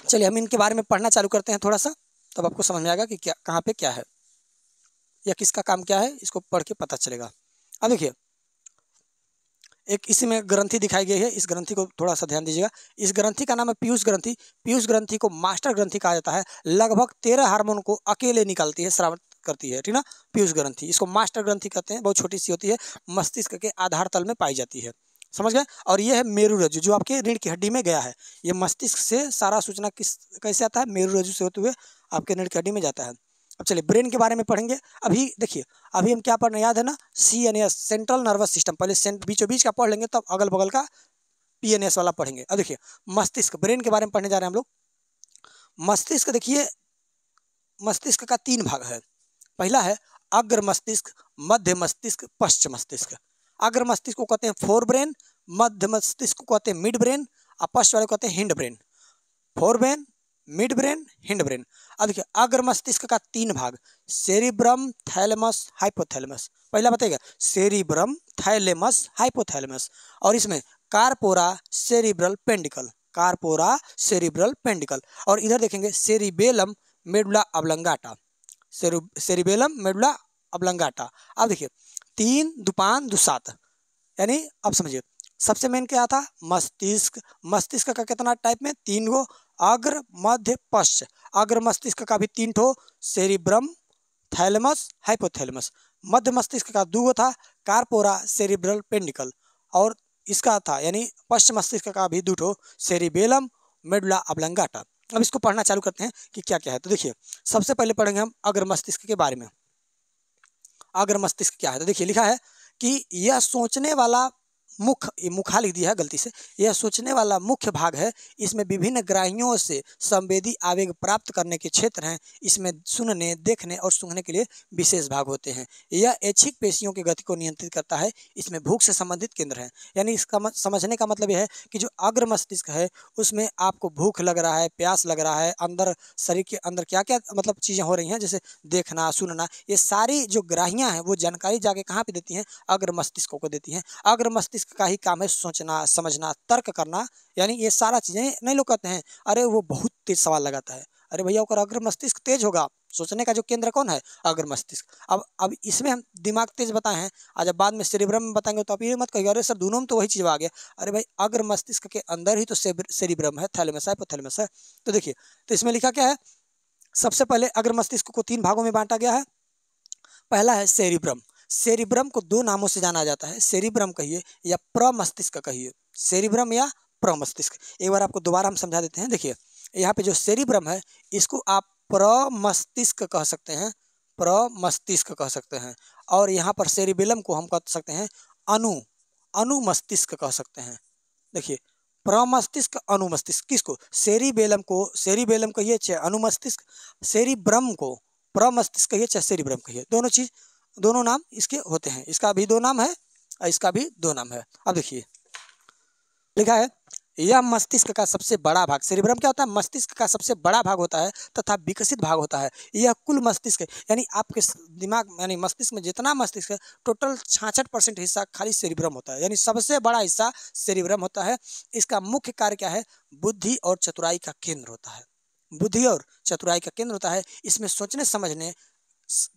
चलिए हम इनके बारे में पढ़ना चालू करते हैं थोड़ा सा, तब आपको समझ में आएगा कि क्या कहाँ पे क्या है या किसका काम क्या है, इसको पढ़ के पता चलेगा। अब देखिए एक इसी में ग्रंथि दिखाई गई है, इस ग्रंथि को थोड़ा सा ध्यान दीजिएगा। इस ग्रंथि का नाम है पीयूष ग्रंथि। पीयूष ग्रंथि को मास्टर ग्रंथि कहा जाता है, लगभग 13 हार्मोन को अकेले निकालती है, स्रावित करती है, ठीक ना। पीयूष ग्रंथि, इसको मास्टर ग्रंथि कहते हैं, बहुत छोटी सी होती है, मस्तिष्क के आधार तल में पाई जाती है, समझ गए। और ये है मेरुरज्जु जो आपके रीढ़ की हड्डी में गया है, ये मस्तिष्क से सारा सूचना कैसे आता है, मेरुरज्जु से होते हुए आपके रीढ़ की हड्डी में जाता है। अब चलिए ब्रेन के बारे में पढ़ेंगे। अभी देखिए, अभी हम क्या पढ़ रहे हैं, याद है ना, CNS सेंट्रल नर्वस सिस्टम, पहले बीचों बीच का पढ़ लेंगे, तब अगल बगल का PNS वाला पढ़ेंगे। अब देखिए मस्तिष्क, ब्रेन के बारे में पढ़ने जा रहे हैं हम लोग। मस्तिष्क देखिए, मस्तिष्क का 3 भाग है। पहला है अग्र मस्तिष्क, मध्य मस्तिष्क, पश्च मस्तिष्क। अग्र मस्तिष्क को कहते हैं फोर ब्रेन, मध्य मस्तिष्क को कहते हैं मिड ब्रेन, और पश्च वाले को कहते हैं hind brain. Fore brain, mid brain, hind brain. अब देखिए अग्र मस्तिष्क का 3 भाग, सेरिब्रम, थैलेमस, हाइपोथैलेमस। पहला बताइएगा, सेरिब्रम, थैलेमस, हाइपोथैलेमस। और इसमें कार्पोरा सेरिब्रल पेंडिकल, कार्पोरा सेरिब्रल पेंडिकल। और इधर देखेंगे cerebellum, medulla oblongata, cerebellum, medulla oblongata. अब देखिए 3 दूपान दूसात, यानी अब समझिए सबसे मेन क्या था, मस्तिष्क। मस्तिष्क का कितना टाइप में, 3 गो, अग्र, मध्य, पश्च। अग्र मस्तिष्क का भी 3 ठो, सेरिब्रम, थैलेमस, हाइपोथैलेमस। मध्य मस्तिष्क का 2 गो था, कार्पोरा सेरिब्रल पेंडिकल। और इसका था यानी पश्च मस्तिष्क का भी 2 ठो, सेरिबेलम, मेडुला ऑब्लंगाटा। अब इसको पढ़ना चालू करते हैं कि क्या क्या है। तो देखिए सबसे पहले पढ़ेंगे हम अग्र मस्तिष्क के बारे में। अग्र मस्तिष्क क्या है, तो देखिए लिखा है कि यह सोचने वाला मुखा लिख दिया है गलती से, यह सोचने वाला मुख्य भाग है। इसमें विभिन्न ग्राहियों से संवेदी आवेग प्राप्त करने के क्षेत्र हैं। इसमें सुनने, देखने और सूंघने के लिए विशेष भाग होते हैं। यह ऐच्छिक पेशियों की गति को नियंत्रित करता है। इसमें भूख से संबंधित केंद्र हैं। यानी इसका समझने का मतलब यह है कि जो अग्र मस्तिष्क है उसमें आपको भूख लग रहा है, प्यास लग रहा है, अंदर शरीर के अंदर क्या क्या मतलब चीज़ें हो रही हैं, जैसे देखना, सुनना, ये सारी जो ग्राहियाँ हैं वो जानकारी जाके कहाँ पे देती हैं, अग्र मस्तिष्क को देती हैं। अग्र मस्तिष्क का ही काम है सोचना, समझना, तर्क करना। यानी ये सारा चीज़ें नहीं लोग कहते हैं अरे वो बहुत तेज सवाल लगाता है, अरे भैया ओकर अग्र मस्तिष्क तेज होगा। सोचने का जो केंद्र कौन है, अग्र मस्तिष्क। अब इसमें हम दिमाग तेज बताए हैं, आज जब बाद में सेरिब्रम में बताएंगे तो आप ये मत कहिए अरे सर दोनों में तो वही चीज़ आ गया। अरे भाई अग्र मस्तिष्क के अंदर ही तो सेरिब्रम है, थैलेमस है, हाइपोथैलेमस है। तो देखिए तो इसमें लिखा क्या है, सबसे पहले अग्र मस्तिष्क को 3 भागों में बांटा गया है। पहला है सेरिब्रम। सेरिब्रम को 2 नामों से जाना जाता है, सेरिब्रम कहिए या प्रमस्तिष्क कहिए, सेरिब्रम या प्रमस्तिष्क। एक बार आपको दोबारा हम समझा देते हैं। देखिए यहाँ पे जो सेरिब्रम है इसको आप प्रमस्तिष्क कह सकते हैं, प्रमस्तिष्क कह सकते हैं। और यहाँ पर सेरिबेलम को हम कह सकते हैं अनुमस्तिष्क कह सकते हैं। देखिए प्रमस्तिष्क, अनुमस्तिष्क, किसको, सेरिबेलम को सेरिबेलम कहिए चाहे अनुमस्तिष्क, सेरिब्रम को प्रमस्तिष्क कहिए चाहे सेरिब्रम कहिए, दोनों नाम इसके होते हैं। इसका भी 2 नाम है और इसका भी 2 नाम है। अब देखिए लिखा है यह मस्तिष्क का सबसे बड़ा भाग, सेरिब्रम क्या होता है, मस्तिष्क का सबसे बड़ा भाग होता है तथा विकसित भाग होता है। यह कुल मस्तिष्क है, यानी आपके दिमाग यानी मस्तिष्क में जितना मस्तिष्क है टोटल 66% हिस्सा खाली सेरिब्रम होता है, यानी सबसे बड़ा हिस्सा सेरिब्रम होता है। इसका मुख्य कार्य क्या है, बुद्धि और चतुराई का केंद्र होता है, बुद्धि और चतुराई का केंद्र होता है। इसमें सोचने समझने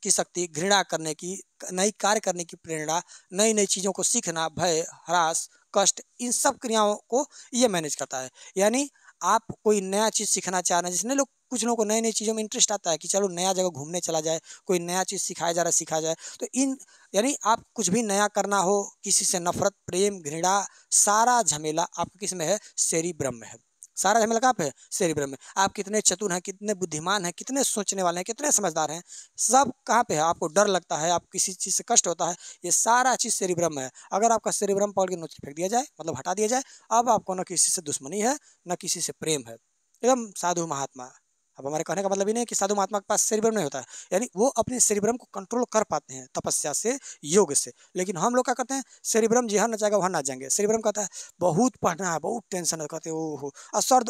की शक्ति, घृणा करने की, नई कार्य करने की प्रेरणा, नई नई चीज़ों को सीखना, भय, ह्रास, कष्ट, इन सब क्रियाओं को ये मैनेज करता है। यानी आप कोई नया चीज़ सीखना चाह रहे हैं, जिसने लोग कुछ लोगों को नई नई चीज़ों में इंटरेस्ट आता है कि चलो नया जगह घूमने चला जाए, कोई नया चीज़ सिखाया जा रहा है सीखा जाए, तो इन यानी आप कुछ भी नया करना हो, किसी से नफरत, प्रेम, घृणा, सारा झमेला आपके किस में है, सेरिब्रम में है। सारा झमेला कहाँ पे है, सेरिब्रम में। आप कितने चतुर हैं, कितने बुद्धिमान हैं, कितने सोचने वाले हैं, कितने समझदार हैं, सब कहाँ पे है। आपको डर लगता है, आप किसी चीज़ से कष्ट होता है, ये सारा चीज़ सेरिब्रम में है। अगर आपका सेरिब्रम पकड़ के नोच फेंक दिया जाए, मतलब हटा दिया जाए, अब आपको न किसी से दुश्मनी है न किसी से प्रेम है, एकदम साधु महात्मा। अब हमारे कहने का मतलब ये नहीं है कि साधु महात्मा के पास सेरिब्रम नहीं होता है, यानी वो अपने सेरिब्रम को कंट्रोल कर पाते हैं तपस्या से, योग से। लेकिन हम लोग क्या करते हैं, सेरिब्रम जहाँ न जाएगा वहाँ ना जाएंगे। सेरिब्रम कहता है बहुत पढ़ना है, बहुत टेंशन है, कहते ओहो, और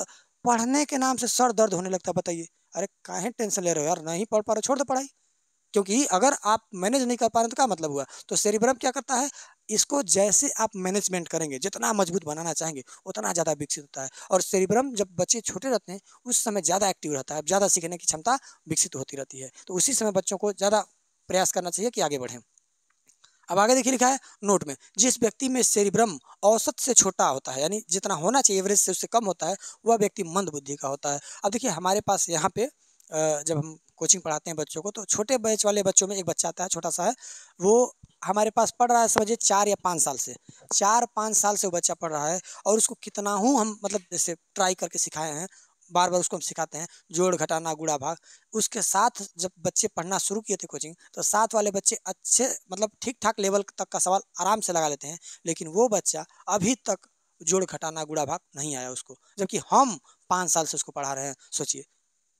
पढ़ने के नाम से सर दर्द होने लगता है। बताइए अरे काहे टेंशन ले रहे हो यार, नहीं पढ़ पा रहे छोड़ दो पढ़ाई। क्योंकि अगर आप मैनेज नहीं कर पा रहे हैं तो क्या मतलब हुआ। तो सेरिब्रम क्या करता है, इसको जैसे आप मैनेजमेंट करेंगे, जितना मजबूत बनाना चाहेंगे उतना ज़्यादा विकसित होता है। और सेरिब्रम जब बच्चे छोटे रहते हैं उस समय ज़्यादा एक्टिव रहता है, ज़्यादा सीखने की क्षमता विकसित होती रहती है। तो उसी समय बच्चों को ज़्यादा प्रयास करना चाहिए कि आगे बढ़ें। अब आगे देखिए लिखा है नोट में, जिस व्यक्ति में सेरिब्रम औसत से छोटा होता है, यानी जितना होना चाहिए एवरेज से उससे कम होता है, वह व्यक्ति मंद बुद्धि का होता है। अब देखिए हमारे पास यहाँ पे जब हम कोचिंग पढ़ाते हैं बच्चों को, तो छोटे बैच वाले बच्चों में एक बच्चा आता है, छोटा सा है, वो हमारे पास पढ़ रहा है, समझिए 4 या 5 साल से, 4-5 साल से वो बच्चा पढ़ रहा है। और उसको कितना हूँ हम मतलब जैसे ट्राई करके सिखाए हैं, बार बार उसको हम सिखाते हैं, जोड़ घटाना गुणा भाग। उसके साथ जब बच्चे पढ़ना शुरू किए थे कोचिंग, तो साथ वाले बच्चे अच्छे मतलब ठीक ठाक लेवल तक का सवाल आराम से लगा लेते हैं, लेकिन वो बच्चा अभी तक जोड़ घटाना गुणा भाग नहीं आया उसको, जबकि हम 5 साल से उसको पढ़ा रहे हैं। सोचिए,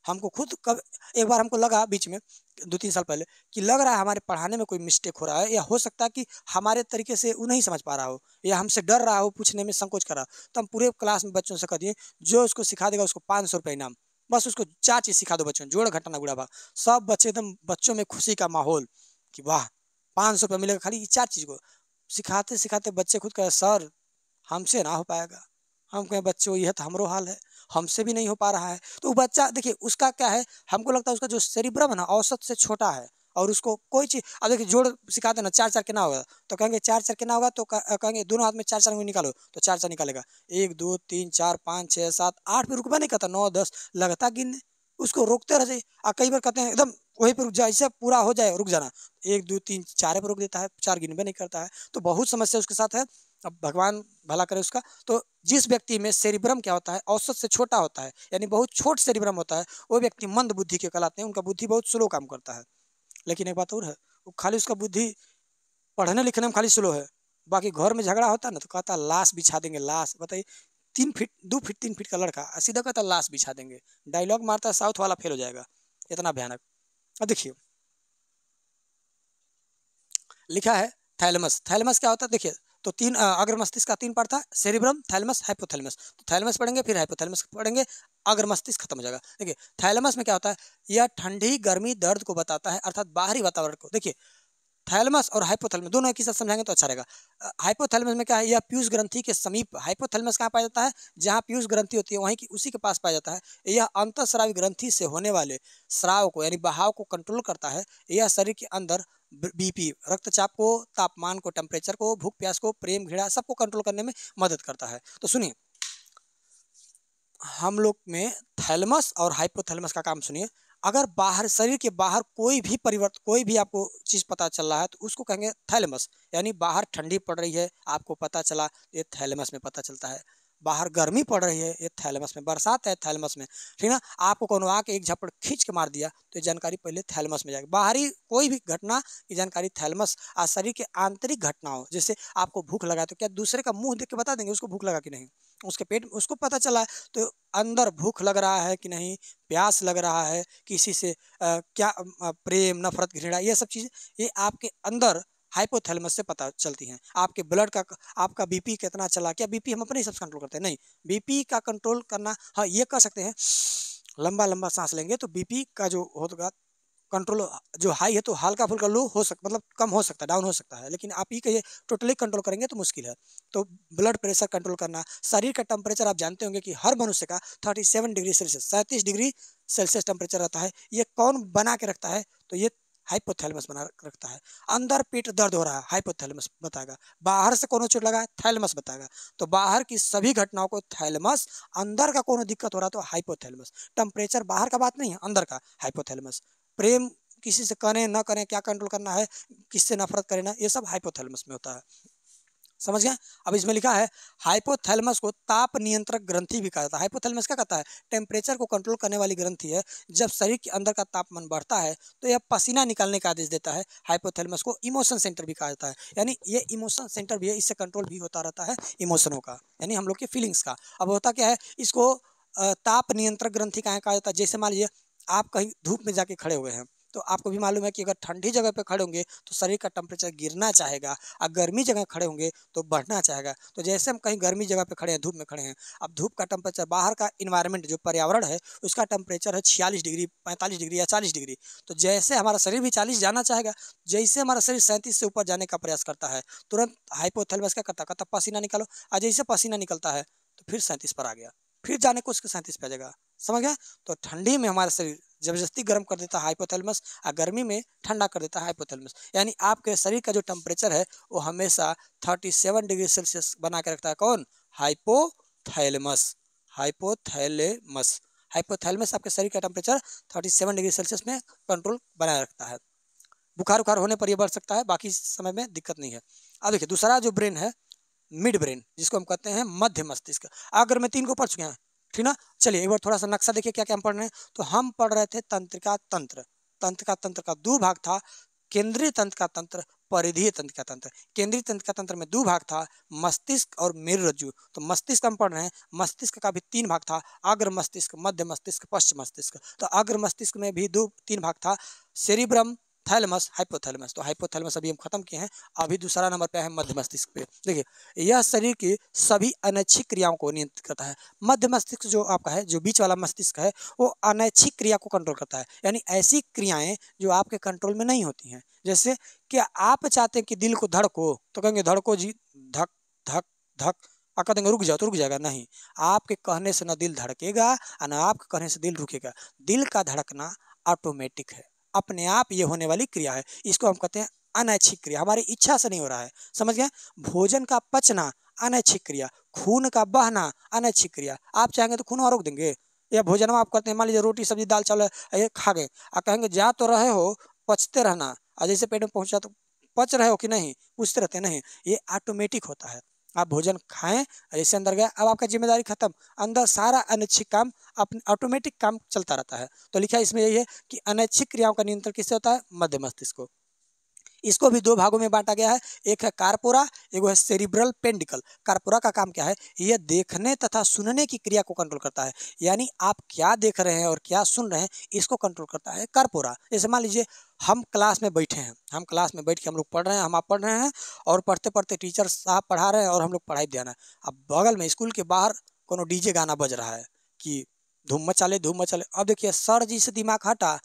हमको खुद कब एक बार हमको लगा बीच में 2-3 साल पहले कि लग रहा है हमारे पढ़ाने में कोई मिस्टेक हो रहा है, या हो सकता है कि हमारे तरीके से वो नहीं समझ पा रहा हो, या हमसे डर रहा हो, पूछने में संकोच कर रहा हो। तो हम पूरे क्लास में बच्चों से कह दिए जो उसको सिखा देगा उसको 500 रुपये इनाम। बस उसको 4 चीज़ सिखा दो बच्चों, जोड़ घटाना गुणा भाग। सब बच्चे एकदम, बच्चों में खुशी का माहौल कि वाह 500 रुपये मिलेगा, खाली 4 चीज़ को सिखाते सिखाते बच्चे खुद कहे सर हमसे ना हो पाएगा। हम कहें बच्चों यह तो हमरो हाल है, हमसे भी नहीं हो पा रहा है। तो वो बच्चा देखिए उसका क्या है, हमको लगता है उसका जो सेरिब्रम है ना औसत से छोटा है, और उसको कोई चीज़, अब देखिए जोड़ सिखाते ना 4 4 कितना होगा, तो कहेंगे 4 4 कितना होगा, तो कहेंगे दोनों हाथ में 4 4 निकालो, तो 4 4 निकालेगा, 1 2 3 4 5 6 7 8 पे रुकवा नहीं करता, 9 10 लगता गिनने, उसको रोकते रह जाइए। कई बार कहते हैं एकदम वहीं पर रुक जाए, इससे पूरा हो जाए रुक जाना, 1 2 3 4 पे रोक देता है, 4 गिनबे नहीं करता है। तो बहुत समस्या उसके साथ है। अब भगवान भला करे उसका। तो जिस व्यक्ति में सेरिब्रम क्या होता है औसत से छोटा होता है, यानी बहुत छोट सेरिब्रम होता है, वो व्यक्ति मंद बुद्धि के कहलाते हैं, उनका बुद्धि बहुत स्लो काम करता है। लेकिन एक बात और है, वो खाली उसका बुद्धि पढ़ने लिखने में खाली स्लो है, बाकी घर में झगड़ा होता है ना तो कहता लाश बिछा देंगे, लाश बताइए 3 फीट 2 फीट 3 फीट का लड़का सीधा कहता लाश बिछा देंगे, डायलॉग मारता है साउथ वाला फेल हो जाएगा, इतना भयानक। अब देखिए लिखा है थैलेमस। थैलेमस क्या होता है देखिए, तो तीन अग्र मस्तिष्क का 3 पार्ट था, सेरिब्रम, थैलेमस, हाइपोथैलेमस। तो थैलेमस पढ़ेंगे फिर हाइपोथैलेमस पढ़ेंगे, अग्र मस्तिष्क खत्म हो जाएगा। देखिए थैलेमस में क्या होता है, यह ठंडी गर्मी दर्द को बताता है, अर्थात बाहरी वातावरण को। देखिए थैलेमस और हाइपोथैलेमस दोनों एक ही साथ समझाएंगे तो अच्छा रहेगा। हाइपोथैलेमस में क्या है, यह पीयूष ग्रंथि के समीप, हाइपोथैलेमस कहाँ पाया जाता है, जहाँ पीयूष ग्रंथि होती है वहीं की उसी के पास पाया जाता है। यह अंतःस्रावी ग्रंथि से होने वाले स्राव को यानी बहाव को कंट्रोल करता है। यह शरीर के अंदर बीपी, रक्तचाप को, तापमान को, टेम्परेचर को, भूख प्यास को, प्रेम घृणा सबको कंट्रोल करने में मदद करता है। तो सुनिए हम लोग में थैलेमस और हाइपोथैलेमस का काम सुनिए। अगर बाहर शरीर के बाहर कोई भी परिवर्तन, कोई भी आपको चीज़ पता चल रहा है तो उसको कहेंगे थैलेमस, यानी बाहर ठंडी पड़ रही है आपको पता चला, ये थैलेमस में पता चलता है। बाहर गर्मी पड़ रही है ये थैलेमस में, बरसात है थैलेमस में, ठीक ना। आपको कोनो आके एक झपड़ खींच के मार दिया तो ये जानकारी पहले थैलेमस में जाएगी। बाहरी कोई भी घटना की जानकारी थैलेमस, और शरीर के आंतरिक घटनाओं, जैसे आपको भूख लगा तो क्या दूसरे का मुंह देख के बता देंगे उसको भूख लगा कि नहीं, उसके पेट उसको पता चला है तो अंदर भूख लग रहा है कि नहीं, प्यास लग रहा है किसी से, क्या प्रेम नफरत घृणा, ये सब चीज़ें ये आपके अंदर हाइपोथैलेमस से पता चलती हैं। आपके ब्लड का, आपका बीपी कितना चला, क्या बीपी हम अपने हिसाब से कंट्रोल करते हैं, नहीं, बीपी का कंट्रोल करना, हाँ ये कर सकते हैं, लंबा लंबा सांस लेंगे तो बीपी का जो होगा कंट्रोल, जो हाई है तो हल्का फुल्का लो हो सकता, मतलब कम हो सकता है, डाउन हो सकता है, लेकिन आप ही कहिए टोटली कंट्रोल करेंगे तो मुश्किल है। तो ब्लड प्रेशर कंट्रोल करना, शरीर का टेम्परेचर आप जानते होंगे कि हर मनुष्य का 37 degree Celsius, 37 degree Celsius temperature रहता है। ये कौन बना के रखता है, तो ये हाइपोथैलेमस बना रखता है। अंदर पेट दर्द हो रहा है, हाइपोथैलेमस बताएगा। बाहर से कोनो चोट लगा है, थैलेमस बताएगा। तो बाहर की सभी घटनाओं को थैलेमस, अंदर का कोनो दिक्कत हो रहा है तो हाइपोथैलेमस। टेम्परेचर बाहर का बात नहीं है, अंदर का हाइपोथैलेमस। प्रेम किसी से करें ना करें, क्या कंट्रोल करना है, किससे नफरत करें ना, ये सब हाइपोथैलेमस में होता है। समझ गए। अब इसमें लिखा है हाइपोथैलेमस को ताप नियंत्रक ग्रंथि भी कहा जाता है। हाइपोथैलेमस क्या कहता है, टेम्परेचर को कंट्रोल करने वाली ग्रंथि है। जब शरीर के अंदर का तापमान बढ़ता है तो यह पसीना निकालने का आदेश देता है। हाइपोथैलेमस को इमोशन सेंटर भी कहा जाता है, यानी ये इमोशन सेंटर भी है, इससे कंट्रोल भी होता रहता है इमोशनों का, यानी हम लोग के फीलिंग्स का। अब होता क्या है, इसको ताप नियंत्रक ग्रंथि कहाँ कहा जाता है, जैसे मान लीजिए आप कहीं धूप में जाके खड़े हुए हैं, तो आपको भी मालूम है कि अगर ठंडी जगह पे खड़े होंगे तो शरीर का टेम्परेचर गिरना चाहेगा, और गर्मी जगह खड़े होंगे तो बढ़ना चाहेगा। तो जैसे हम कहीं गर्मी जगह पे खड़े हैं, धूप में खड़े हैं, अब धूप का टेम्परेचर, बाहर का इन्वायरमेंट जो पर्यावरण है उसका टेम्परेचर है 46 डिग्री, 45 डिग्री या 40 डिग्री। तो जैसे हमारा शरीर भी 40 जाना चाहेगा, जैसे हमारा शरीर 37 से ऊपर जाने का प्रयास करता है, तुरंत हाइपोथैलेमस क्या करता है, पसीना निकालो, और जैसे पसीना निकलता है तो फिर 37 पर आ गया, फिर जाने को उसके 37 पे आ जाएगा। समझ गया। तो ठंडी में हमारा शरीर जबरदस्ती गर्म कर देता है हाइपोथैलेमस, और गर्मी में ठंडा कर देता है हाइपोथैलेमस। यानी आपके शरीर का जो टेम्परेचर है वो हमेशा 37 डिग्री सेल्सियस बना के रखता है, कौन, हाइपोथैलेमस। हाइपोथैलेमस, हाइपोथैलेमस आपके शरीर का टेम्परेचर 37 डिग्री सेल्सियस में कंट्रोल बनाए रखता है। बुखार उखार होने पर यह बढ़ सकता है, बाकी समय में दिक्कत नहीं है। अब देखिए दूसरा जो ब्रेन है, मिड ब्रेन, जिसको हम कहते हैं मध्य मस्तिष्क। अगर मैं 3 को पढ़ चुके हैं, ठीक ना। चलिए एक बार थोड़ा सा नक्शा देखिए क्या क्या हम पढ़ रहे हैं। तो हम पढ़ रहे थे तंत्रिका तंत्र। तंत्रिका तंत्र का 2 भाग था, केंद्रीय तंत्र का तंत्र, परिधीय तंत्र का तंत्र। केंद्रीय तंत्र का तंत्र में 2 भाग था, मस्तिष्क और मेरुरज्जु। तो मस्तिष्क हम पढ़ रहे हैं, मस्तिष्क का भी 3 भाग था, अग्र मस्तिष्क, मध्य मस्तिष्क, पश्च मस्तिष्क। तो अग्र मस्तिष्क में भी 3 भाग था, सेरिब्रम, थैलेमस, हाइपोथैलेमस। तो हाइपोथैलेमस अभी हम खत्म किए हैं, अभी दूसरा नंबर पे है मध्य मस्तिष्क पे। देखिए, यह शरीर की सभी अनैच्छिक क्रियाओं को नियंत्रित करता है। मध्य मस्तिष्क जो आपका है, जो बीच वाला मस्तिष्क है, वो अनैच्छिक क्रिया को कंट्रोल करता है, यानी ऐसी क्रियाएं जो आपके कंट्रोल में नहीं होती हैं। जैसे कि आप चाहते हैं कि दिल को धड़को, तो कहेंगे धड़को जी, धक धक धक। आप कह देंगे रुक जाओ, तो रुक जाएगा नहीं। आपके कहने से ना दिल धड़केगा और ना आपके कहने से दिल रुकेगा। दिल का धड़कना ऑटोमेटिक है, अपने आप ये होने वाली क्रिया है। इसको हम कहते हैं अनैच्छिक क्रिया, हमारी इच्छा से नहीं हो रहा है। समझ गए? भोजन का पचना अनैच्छिक क्रिया, खून का बहना अनैच्छिक क्रिया। आप चाहेंगे तो खून और रोक देंगे, या भोजन में आप करते हैं, मान लीजिए रोटी सब्जी दाल चावल ये खा गए, आप कहेंगे जा तो रहे हो, पचते रहना, और जैसे पेट में पहुंचा तो पच रहे हो कि नहीं, पूछते रहते नहीं। ये ऑटोमेटिक होता है। आप भोजन खाएं, जैसे अंदर गया, अब आपका जिम्मेदारी खत्म, अंदर सारा अनैच्छिक काम अपने ऑटोमेटिक काम चलता रहता है। तो लिखा है इसमें यही है कि अनैच्छिक क्रियाओं का नियंत्रण किससे होता है? मध्य मस्तिष्क को। इसको भी दो भागों में बांटा गया है, एक है कार्पोरा, एक है सेरिब्रल पेंडिकल। कार्पोरा का काम क्या है? यह देखने तथा सुनने की क्रिया को कंट्रोल करता है, यानी आप क्या देख रहे हैं और क्या सुन रहे हैं, इसको कंट्रोल करता है कार्पोरा। जैसे मान लीजिए हम क्लास में बैठे हैं, हम क्लास में बैठ के हम लोग पढ़ रहे हैं, हम आप पढ़ रहे हैं, और पढ़ते पढ़ते टीचर साहब पढ़ा रहे हैं और हम लोग पढ़ाई ध्यान है। अब बगल में स्कूल के बाहर कोनो डीजे गाना बज रहा है कि धूम मचाले धूम मचाले। अब देखिए सर जी से दिमाग हटा,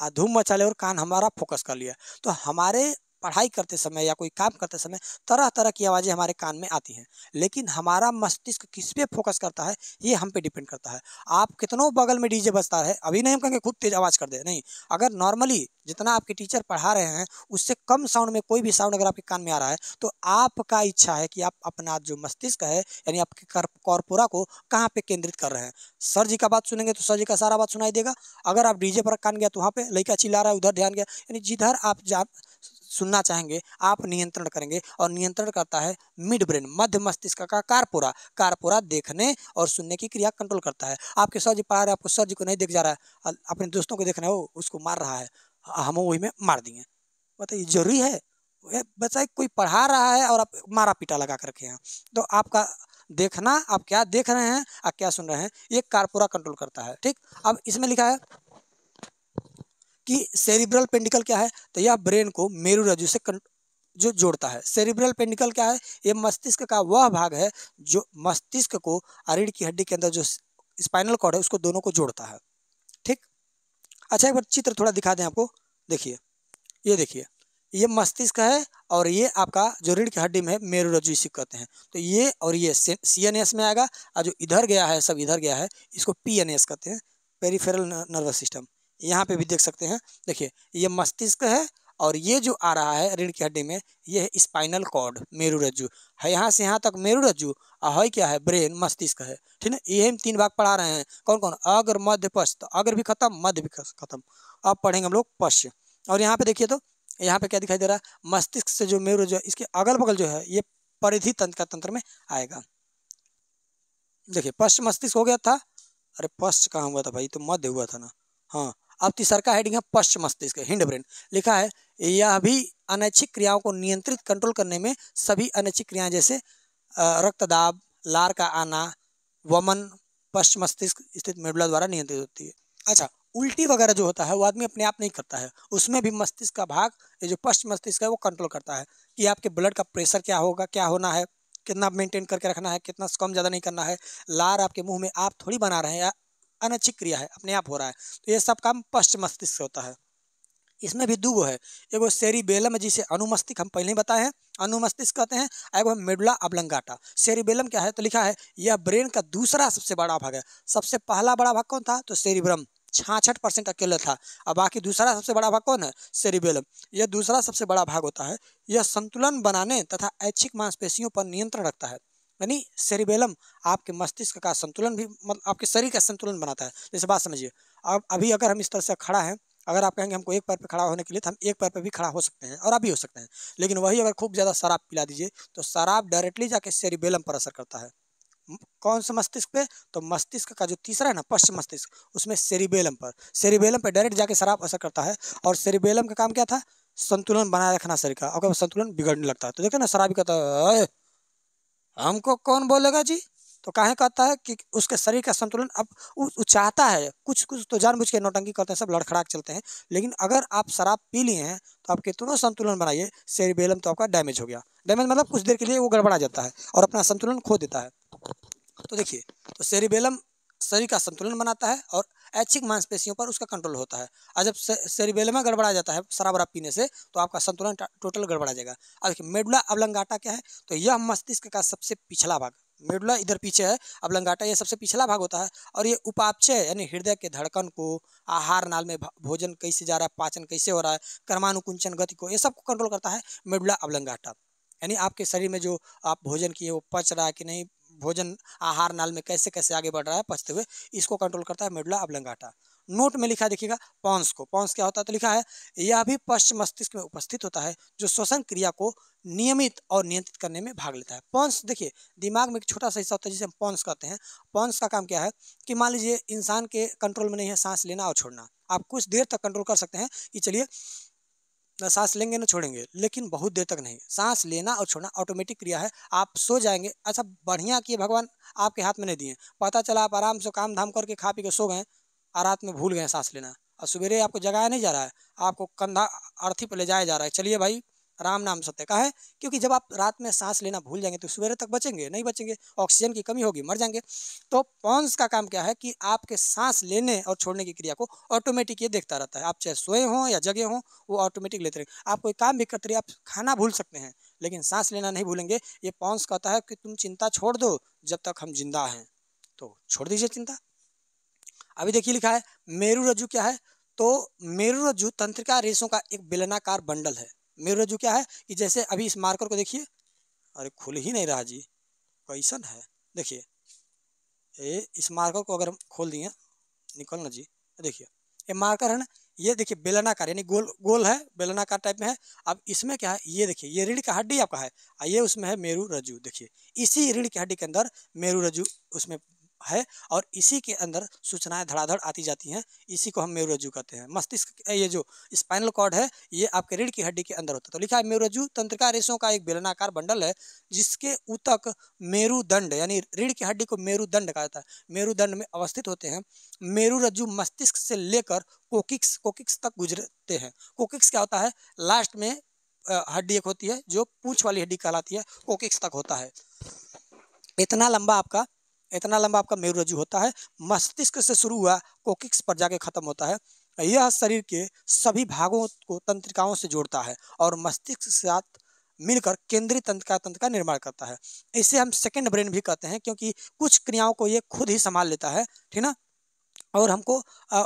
धूम मचाले और कान हमारा फोकस कर लिया। तो हमारे पढ़ाई करते समय या कोई काम करते समय तरह तरह की आवाज़ें हमारे कान में आती हैं, लेकिन हमारा मस्तिष्क किस पे फोकस करता है ये हम पे डिपेंड करता है। आप कितनों बगल में डीजे बजता है, अभी नहीं हम कहेंगे खूब तेज आवाज़ कर दे, नहीं। अगर नॉर्मली जितना आपके टीचर पढ़ा रहे हैं उससे कम साउंड में कोई भी साउंड अगर आपके कान में आ रहा है, तो आपका इच्छा है कि आप अपना जो मस्तिष्क है, यानी आपके कॉर्पोरा को कहाँ पे केंद्रित कर रहे हैं। सर जी का बात सुनेंगे तो सर जी का सारा बात सुनाई देगा। अगर आप डीजे पर कान गया तो वहाँ पे लड़का चिल्ला रहा है, उधर ध्यान गया, यानी जिधर आप सुनना चाहेंगे आप नियंत्रण करेंगे। और नियंत्रण करता है मिड ब्रेन, मध्य मस्तिष्क का कार्पोरा। कार्पोरा देखने और सुनने की क्रिया कंट्रोल करता है। आपके सर जी पढ़ा रहे हैं, आपको सर जी को नहीं देख जा रहा है, अपने दोस्तों को देख रहे हो, उसको मार रहा है, हम वही में मार देंगे। बताइए जरूरी है? बच्चा कोई पढ़ा रहा है और आप मारा पीटा लगा करके हैं, तो आपका देखना, आप क्या देख रहे हैं आप क्या सुन रहे हैं, ये कार्पोरा कंट्रोल करता है। ठीक, अब इसमें लिखा है कि सेरिब्रल पेंडिकल क्या है, तो यह ब्रेन को मेरुरज्जु से जो जोड़ता है। सेरिब्रल पेंडिकल क्या है? ये मस्तिष्क का वह भाग है जो मस्तिष्क को रीढ़ की हड्डी के अंदर जो स्पाइनल कॉर्ड है उसको दोनों को जोड़ता है। ठीक, अच्छा एक बार चित्र थोड़ा दिखा दें आपको। देखिए, ये देखिए, ये मस्तिष्क है और ये आपका जो रीढ़ की हड्डी में है मेरुरज्जु इसी कहते हैं। तो ये और ये CNS में आएगा, और जो इधर गया है सब इधर गया है, इसको PNS कहते हैं, पेरिफेरल नर्वस सिस्टम। यहाँ पे भी देख सकते हैं, देखिए ये मस्तिष्क है और ये जो आ रहा है रीढ़ की हड्डी में ये है स्पाइनल कॉर्ड मेरुरज्जु है। यहाँ से यहाँ तक मेरुरज्जु, और है क्या है? ब्रेन, मस्तिष्क है। ठीक है, ये हम 3 भाग पढ़ा रहे हैं। कौन कौन? अग्र मध्य पश्च। तो अग्र भी खत्म, मध्य भी खत्म, अब पढ़ेंगे हम लोग पश्च। और यहाँ पे देखिए, तो यहाँ पे क्या दिखाई दे रहा है? मस्तिष्क से जो मेरुरज्जु है इसके अगल बगल जो है ये परिधि तंत्र का तंत्र में आएगा। देखिए पश्च मस्तिष्क हो गया था, अरे पश्च कहाँ हुआ था भाई, तो मध्य हुआ था ना। हाँ, अब तीसरा का हेडिंग है पश्च मस्तिष्क, हिंड ब्रेन। लिखा है यह भी अनैच्छिक क्रियाओं को नियंत्रित कंट्रोल करने में सभी अनैच्छिक क्रियाएं जैसे रक्तदाब, लार का आना, वमन पश्च मस्तिष्क स्थित मेडुला द्वारा नियंत्रित होती है। अच्छा, उल्टी वगैरह जो होता है वो आदमी अपने आप नहीं करता है, उसमें भी मस्तिष्क का भाग, ये जो पश्च मस्तिष्क है वो कंट्रोल करता है कि आपके ब्लड का प्रेशर क्या होगा, क्या होना है, कितना मेंटेन करके रखना है, कितना कम ज़्यादा नहीं करना है। लार आपके मुंह में आप थोड़ी बना रहे हैं, या अनैच्छिक क्रिया है, अपने आप हो रहा है। तो ये सब काम पश्च मस्तिष्क से होता है। इसमें भी दो है, एगो सेरिबेलम जिसे अनुमस्तिष्क हम पहले ही बताए हैं, अनुमस्तिष्क कहते हैं, एगो मेडुला ऑब्लंगाटा। सेरिबेलम क्या है? तो लिखा है यह ब्रेन का दूसरा सबसे बड़ा भाग है। सबसे पहला बड़ा भाग कौन था? तो सेरिब्रम, 66% अकेले था। अब बाकी दूसरा सबसे बड़ा भाग कौन है? सेरिबेलम। यह दूसरा सबसे बड़ा भाग होता है। यह संतुलन बनाने तथा ऐच्छिक मांसपेशियों पर नियंत्रण रखता है। यानी सेरिबेलम आपके मस्तिष्क का संतुलन भी, मतलब आपके शरीर का संतुलन बनाता है। जैसे बात समझिए, अब अभी अगर हम इस तरह से खड़ा हैं, अगर आप कहेंगे हमको एक पैर पे खड़ा होने के लिए, तो हम एक पैर पे भी खड़ा हो सकते हैं और आप भी हो सकते हैं। लेकिन वही अगर खूब ज़्यादा शराब पिला दीजिए तो शराब डायरेक्टली जाके सेरिबेलम पर असर करता है। कौन सा मस्तिष्क पे? तो मस्तिष्क का जो तीसरा है ना पश्च मस्तिष्क, उसमें सेरिबेलम पे डायरेक्ट जाके शराब असर करता है। और सेरिबेलम का काम क्या था? संतुलन बनाए रखना शरीर का। अगर संतुलन बिगड़ने लगता है तो देखो ना, शराबी कहता है हमको कौन बोलेगा जी, तो काहे कहता है कि उसके शरीर का संतुलन अब वो चाहता है, कुछ कुछ तो जानबूझ के नौटंकी करते हैं, सब लड़खड़ाक चलते हैं, लेकिन अगर आप शराब पी लिए हैं तो आप कितना संतुलन बनाइए, सेरिबेलम तो आपका डैमेज हो गया। डैमेज मतलब कुछ देर के लिए वो गड़बड़ा जाता है और अपना संतुलन खो देता है। तो देखिए, तो सेरिबेलम शरीर का संतुलन बनाता है और ऐच्छिक मांसपेशियों पर उसका कंट्रोल होता है। और जब सेरिबेलम गड़बड़ा जाता है शराब वराब पीने से, तो आपका संतुलन टोटल गड़बड़ा जाएगा। अब देखिए, मेडुला ऑब्लंगाटा क्या है, तो यह मस्तिष्क का सबसे पिछला भाग, मेडुला इधर पीछे है, ऑब्लंगाटा ये सबसे पिछला भाग होता है। और ये उपापचय यानी हृदय के धड़कन को, आहार नाल में भोजन कैसे जा रहा है, पाचन कैसे हो रहा है, कर्मानुकुंचन गति को, ये सब को कंट्रोल करता है मेडुला ऑब्लंगाटा। यानी आपके शरीर में जो आप भोजन किए वो पच रहा है कि नहीं, भोजन आहार नाल में कैसे कैसे आगे बढ़ रहा है पचते हुए, इसको कंट्रोल करता है मेडुला ऑब्लंगाटा। नोट में लिखा है, देखिएगा पॉन्स को, पॉन्स क्या होता है, तो लिखा है यह भी पश्च मस्तिष्क में उपस्थित होता है जो श्वसन क्रिया को नियमित और नियंत्रित करने में भाग लेता है। पॉन्स देखिए, दिमाग में एक छोटा सा हिस्सा होता है जिसे हम पॉन्स कहते हैं। पॉन्स का काम क्या है कि मान लीजिए इंसान के कंट्रोल में नहीं है सांस लेना और छोड़ना, आप कुछ देर तक कंट्रोल कर सकते हैं कि चलिए सांस लेंगे ना छोड़ेंगे, लेकिन बहुत देर तक नहीं। सांस लेना और छोड़ना ऑटोमेटिक क्रिया है, आप सो जाएंगे, अच्छा बढ़िया किए भगवान आपके हाथ में नहीं दिए, पता चला आप आराम से काम धाम करके खा पी के सो गए और रात में भूल गए सांस लेना, और सवेरे आपको जगाया नहीं जा रहा है, आपको कंधा अर्थी पर ले जाया जा रहा है, चलिए भाई राम नाम सत्य का है। क्योंकि जब आप रात में सांस लेना भूल जाएंगे तो सवेरे तक बचेंगे नहीं, बचेंगे, ऑक्सीजन की कमी होगी, मर जाएंगे। तो पॉन्स का काम क्या है कि आपके सांस लेने और छोड़ने की क्रिया को ऑटोमेटिक ये देखता रहता है, आप चाहे सोए हों या जगे हों, वो ऑटोमेटिक लेते रहेंगे। आप कोई काम भी करते रहिए, आप खाना भूल सकते हैं लेकिन सांस लेना नहीं भूलेंगे। ये पॉन्स कहता है कि तुम चिंता छोड़ दो जब तक हम जिंदा हैं, तो छोड़ दीजिए चिंता। अभी देखिए लिखा है मेरु रज्जु क्या है, तो मेरु रज्जु तंत्रिका रेशों का एक बेलनाकार बंडल है। मेरु रज्जु क्या है कि जैसे अभी इस मार्कर को देखिए, अरे खुल ही नहीं रहा जी, कैसन है, देखिए इस मार्कर को अगर हम खोल दिए, निकल ना जी, देखिए ये मार्कर है ना, ये देखिए बेलनाकार यानी गोल गोल है, बेलनाकार टाइप में है। अब इसमें क्या है, ये देखिए ये रीढ़ का हड्डी आपका है, ये उसमें है मेरु रज्जु, देखिए इसी रीढ़ की हड्डी के अंदर मेरु रज्जु उसमें है, और इसी के अंदर सूचनाएं धड़ाधड़ आती जाती हैं, इसी को हम मेरु रज्जु कहते हैं। मस्तिष्क ये जो स्पाइनल कॉर्ड है ये आपके रीढ़ की हड्डी के अंदर होता है। तो लिखा है मेरु रज्जु तंत्रिका रेशों का एक बेलनाकार बंडल है जिसके ऊतक मेरुदंड यानी रीढ़ की हड्डी को मेरुदंड कहा जाता है, मेरुदंड में अवस्थित होते हैं। मेरु रज्जु मस्तिष्क से लेकर कोकिक्स तक गुजरते हैं। कोकिक्स क्या होता है, लास्ट में हड्डी एक होती है जो पूंछ वाली हड्डी कहलाती है, कोकिक्स तक होता है। इतना लंबा आपका मेरु रज्जु होता है, मस्तिष्क से शुरू हुआ कोकिक्स पर जाके खत्म होता है। यह शरीर के सभी भागों को तंत्रिकाओं से जोड़ता है और मस्तिष्क के साथ मिलकर केंद्रीय तंत्र का निर्माण करता है। इसे हम सेकंड ब्रेन भी कहते हैं क्योंकि कुछ क्रियाओं को ये खुद ही संभाल लेता है, ठीक ना, और हमको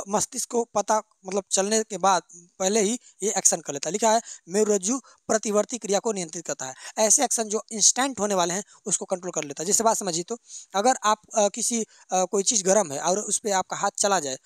मस्तिष्क को पता मतलब चलने के बाद पहले ही ये एक्शन कर लेता है। लिखा है मेरु रज्जु प्रतिवर्ती क्रिया को नियंत्रित करता है, ऐसे एक्शन जो इंस्टेंट होने वाले हैं उसको कंट्रोल कर लेता है। जैसे बात समझिए, तो अगर आप कोई चीज़ गर्म है और उस पर आपका हाथ चला जाए,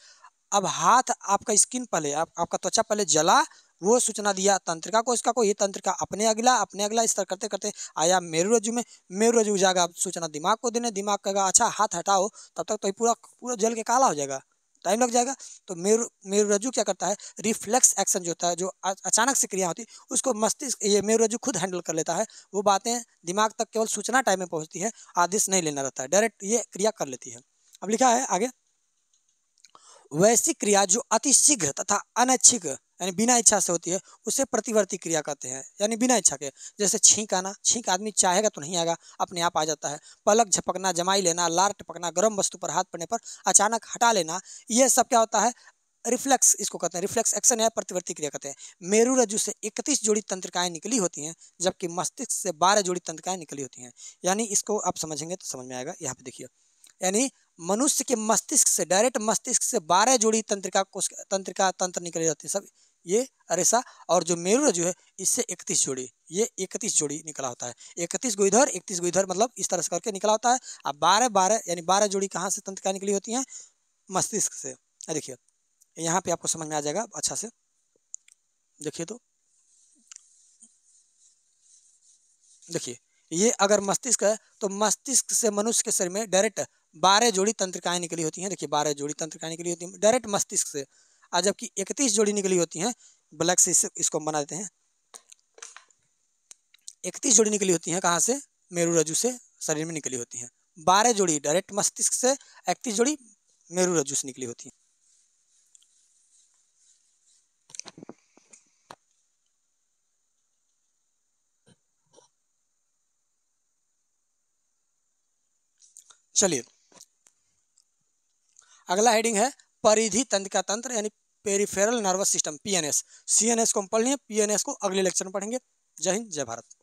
अब हाथ आपका स्किन पहले आपका त्वचा पहले जला, वो सूचना दिया तंत्रिका को, इसका को ये तंत्रिका अपने अगला इस तरह करते करते आया मेरु रज्जु में, मेरु रज्जु जाएगा सूचना दिमाग को देने, दिमाग कहेगा अच्छा हाथ हटाओ, तब तक तो पूरा पूरा जल के काला हो जाएगा, टाइम लग जाएगा। तो मेरु रज्जु क्या करता है, रिफ्लेक्स एक्शन जो होता है, जो अचानक से क्रिया होती है उसको मस्तिष्क ये मेरु रज्जु खुद हैंडल कर लेता है। वो बातें दिमाग तक केवल सूचना टाइम में पहुंचती है, आदेश नहीं लेना रहता है, डायरेक्ट ये क्रिया कर लेती है। अब लिखा है आगे, वैसी क्रिया जो अति शीघ्र तथा अनैच्छिक यानी बिना इच्छा से होती है उसे प्रतिवर्ती क्रिया कहते हैं, यानी बिना इच्छा के। जैसे छींक आना, छींक आदमी चाहेगा तो नहीं आएगा, अपने आप आ जाता है। पलक झपकना, जमाई लेना, लार टपकना, गर्म वस्तु पर हाथ पड़ने पर अचानक हटा लेना, ये सब क्या होता है, रिफ्लेक्स इसको कहते हैं, रिफ्लेक्स एक्शन या प्रतिवर्ती क्रिया कहते हैं। मेरु रज्जु से 31 जोड़ी तंत्रिकाएं निकली होती हैं जबकि मस्तिष्क से 12 जोड़ी तंत्रिकाएं निकली होती हैं। यानी इसको आप समझेंगे तो समझ में आएगा, यहाँ पे देखिए, यानी मनुष्य के मस्तिष्क से डायरेक्ट मस्तिष्क से 12 जोड़ी तंत्र निकले जाते हैं सब ये रेशा, और जो मेरु रज्जु है इससे 31 जोड़ी, ये 31 जोड़ी निकला होता है, 31 गो इधर 31 गो इधर, मतलब इस तरह से करके निकला होता है। अब 12 यानी 12 जोड़ी कहाँ से तंत्रिका निकली होती हैं, मस्तिष्क से। देखिए यहाँ पे आपको समझ में आ जाएगा अच्छा से, देखिए तो देखिए ये अगर मस्तिष्क है तो मस्तिष्क से मनुष्य के शरीर में डायरेक्ट 12 जोड़ी तंत्रिकाएं निकली होती हैं। देखिए 12 जोड़ी तंत्रिकाएं निकली होती हैं डायरेक्ट मस्तिष्क से, और जबकि 31 जोड़ी निकली होती हैं ब्लैक से, इसको हम बना देते हैं, 31 जोड़ी निकली होती हैं कहाँ से, मेरु रज्जु से शरीर में निकली होती हैं। 12 जोड़ी डायरेक्ट मस्तिष्क से, 31 जोड़ी मेरुरज्जु से निकली होती है। चलिए अगला हेडिंग है परिधि तंत्रिका तंत्र यानी peripheral nervous system, PNS. CNS को हम पढ़ लिए, पीएनएस को अगले लेक्चर में पढ़ेंगे। जय हिंद, जय भारत।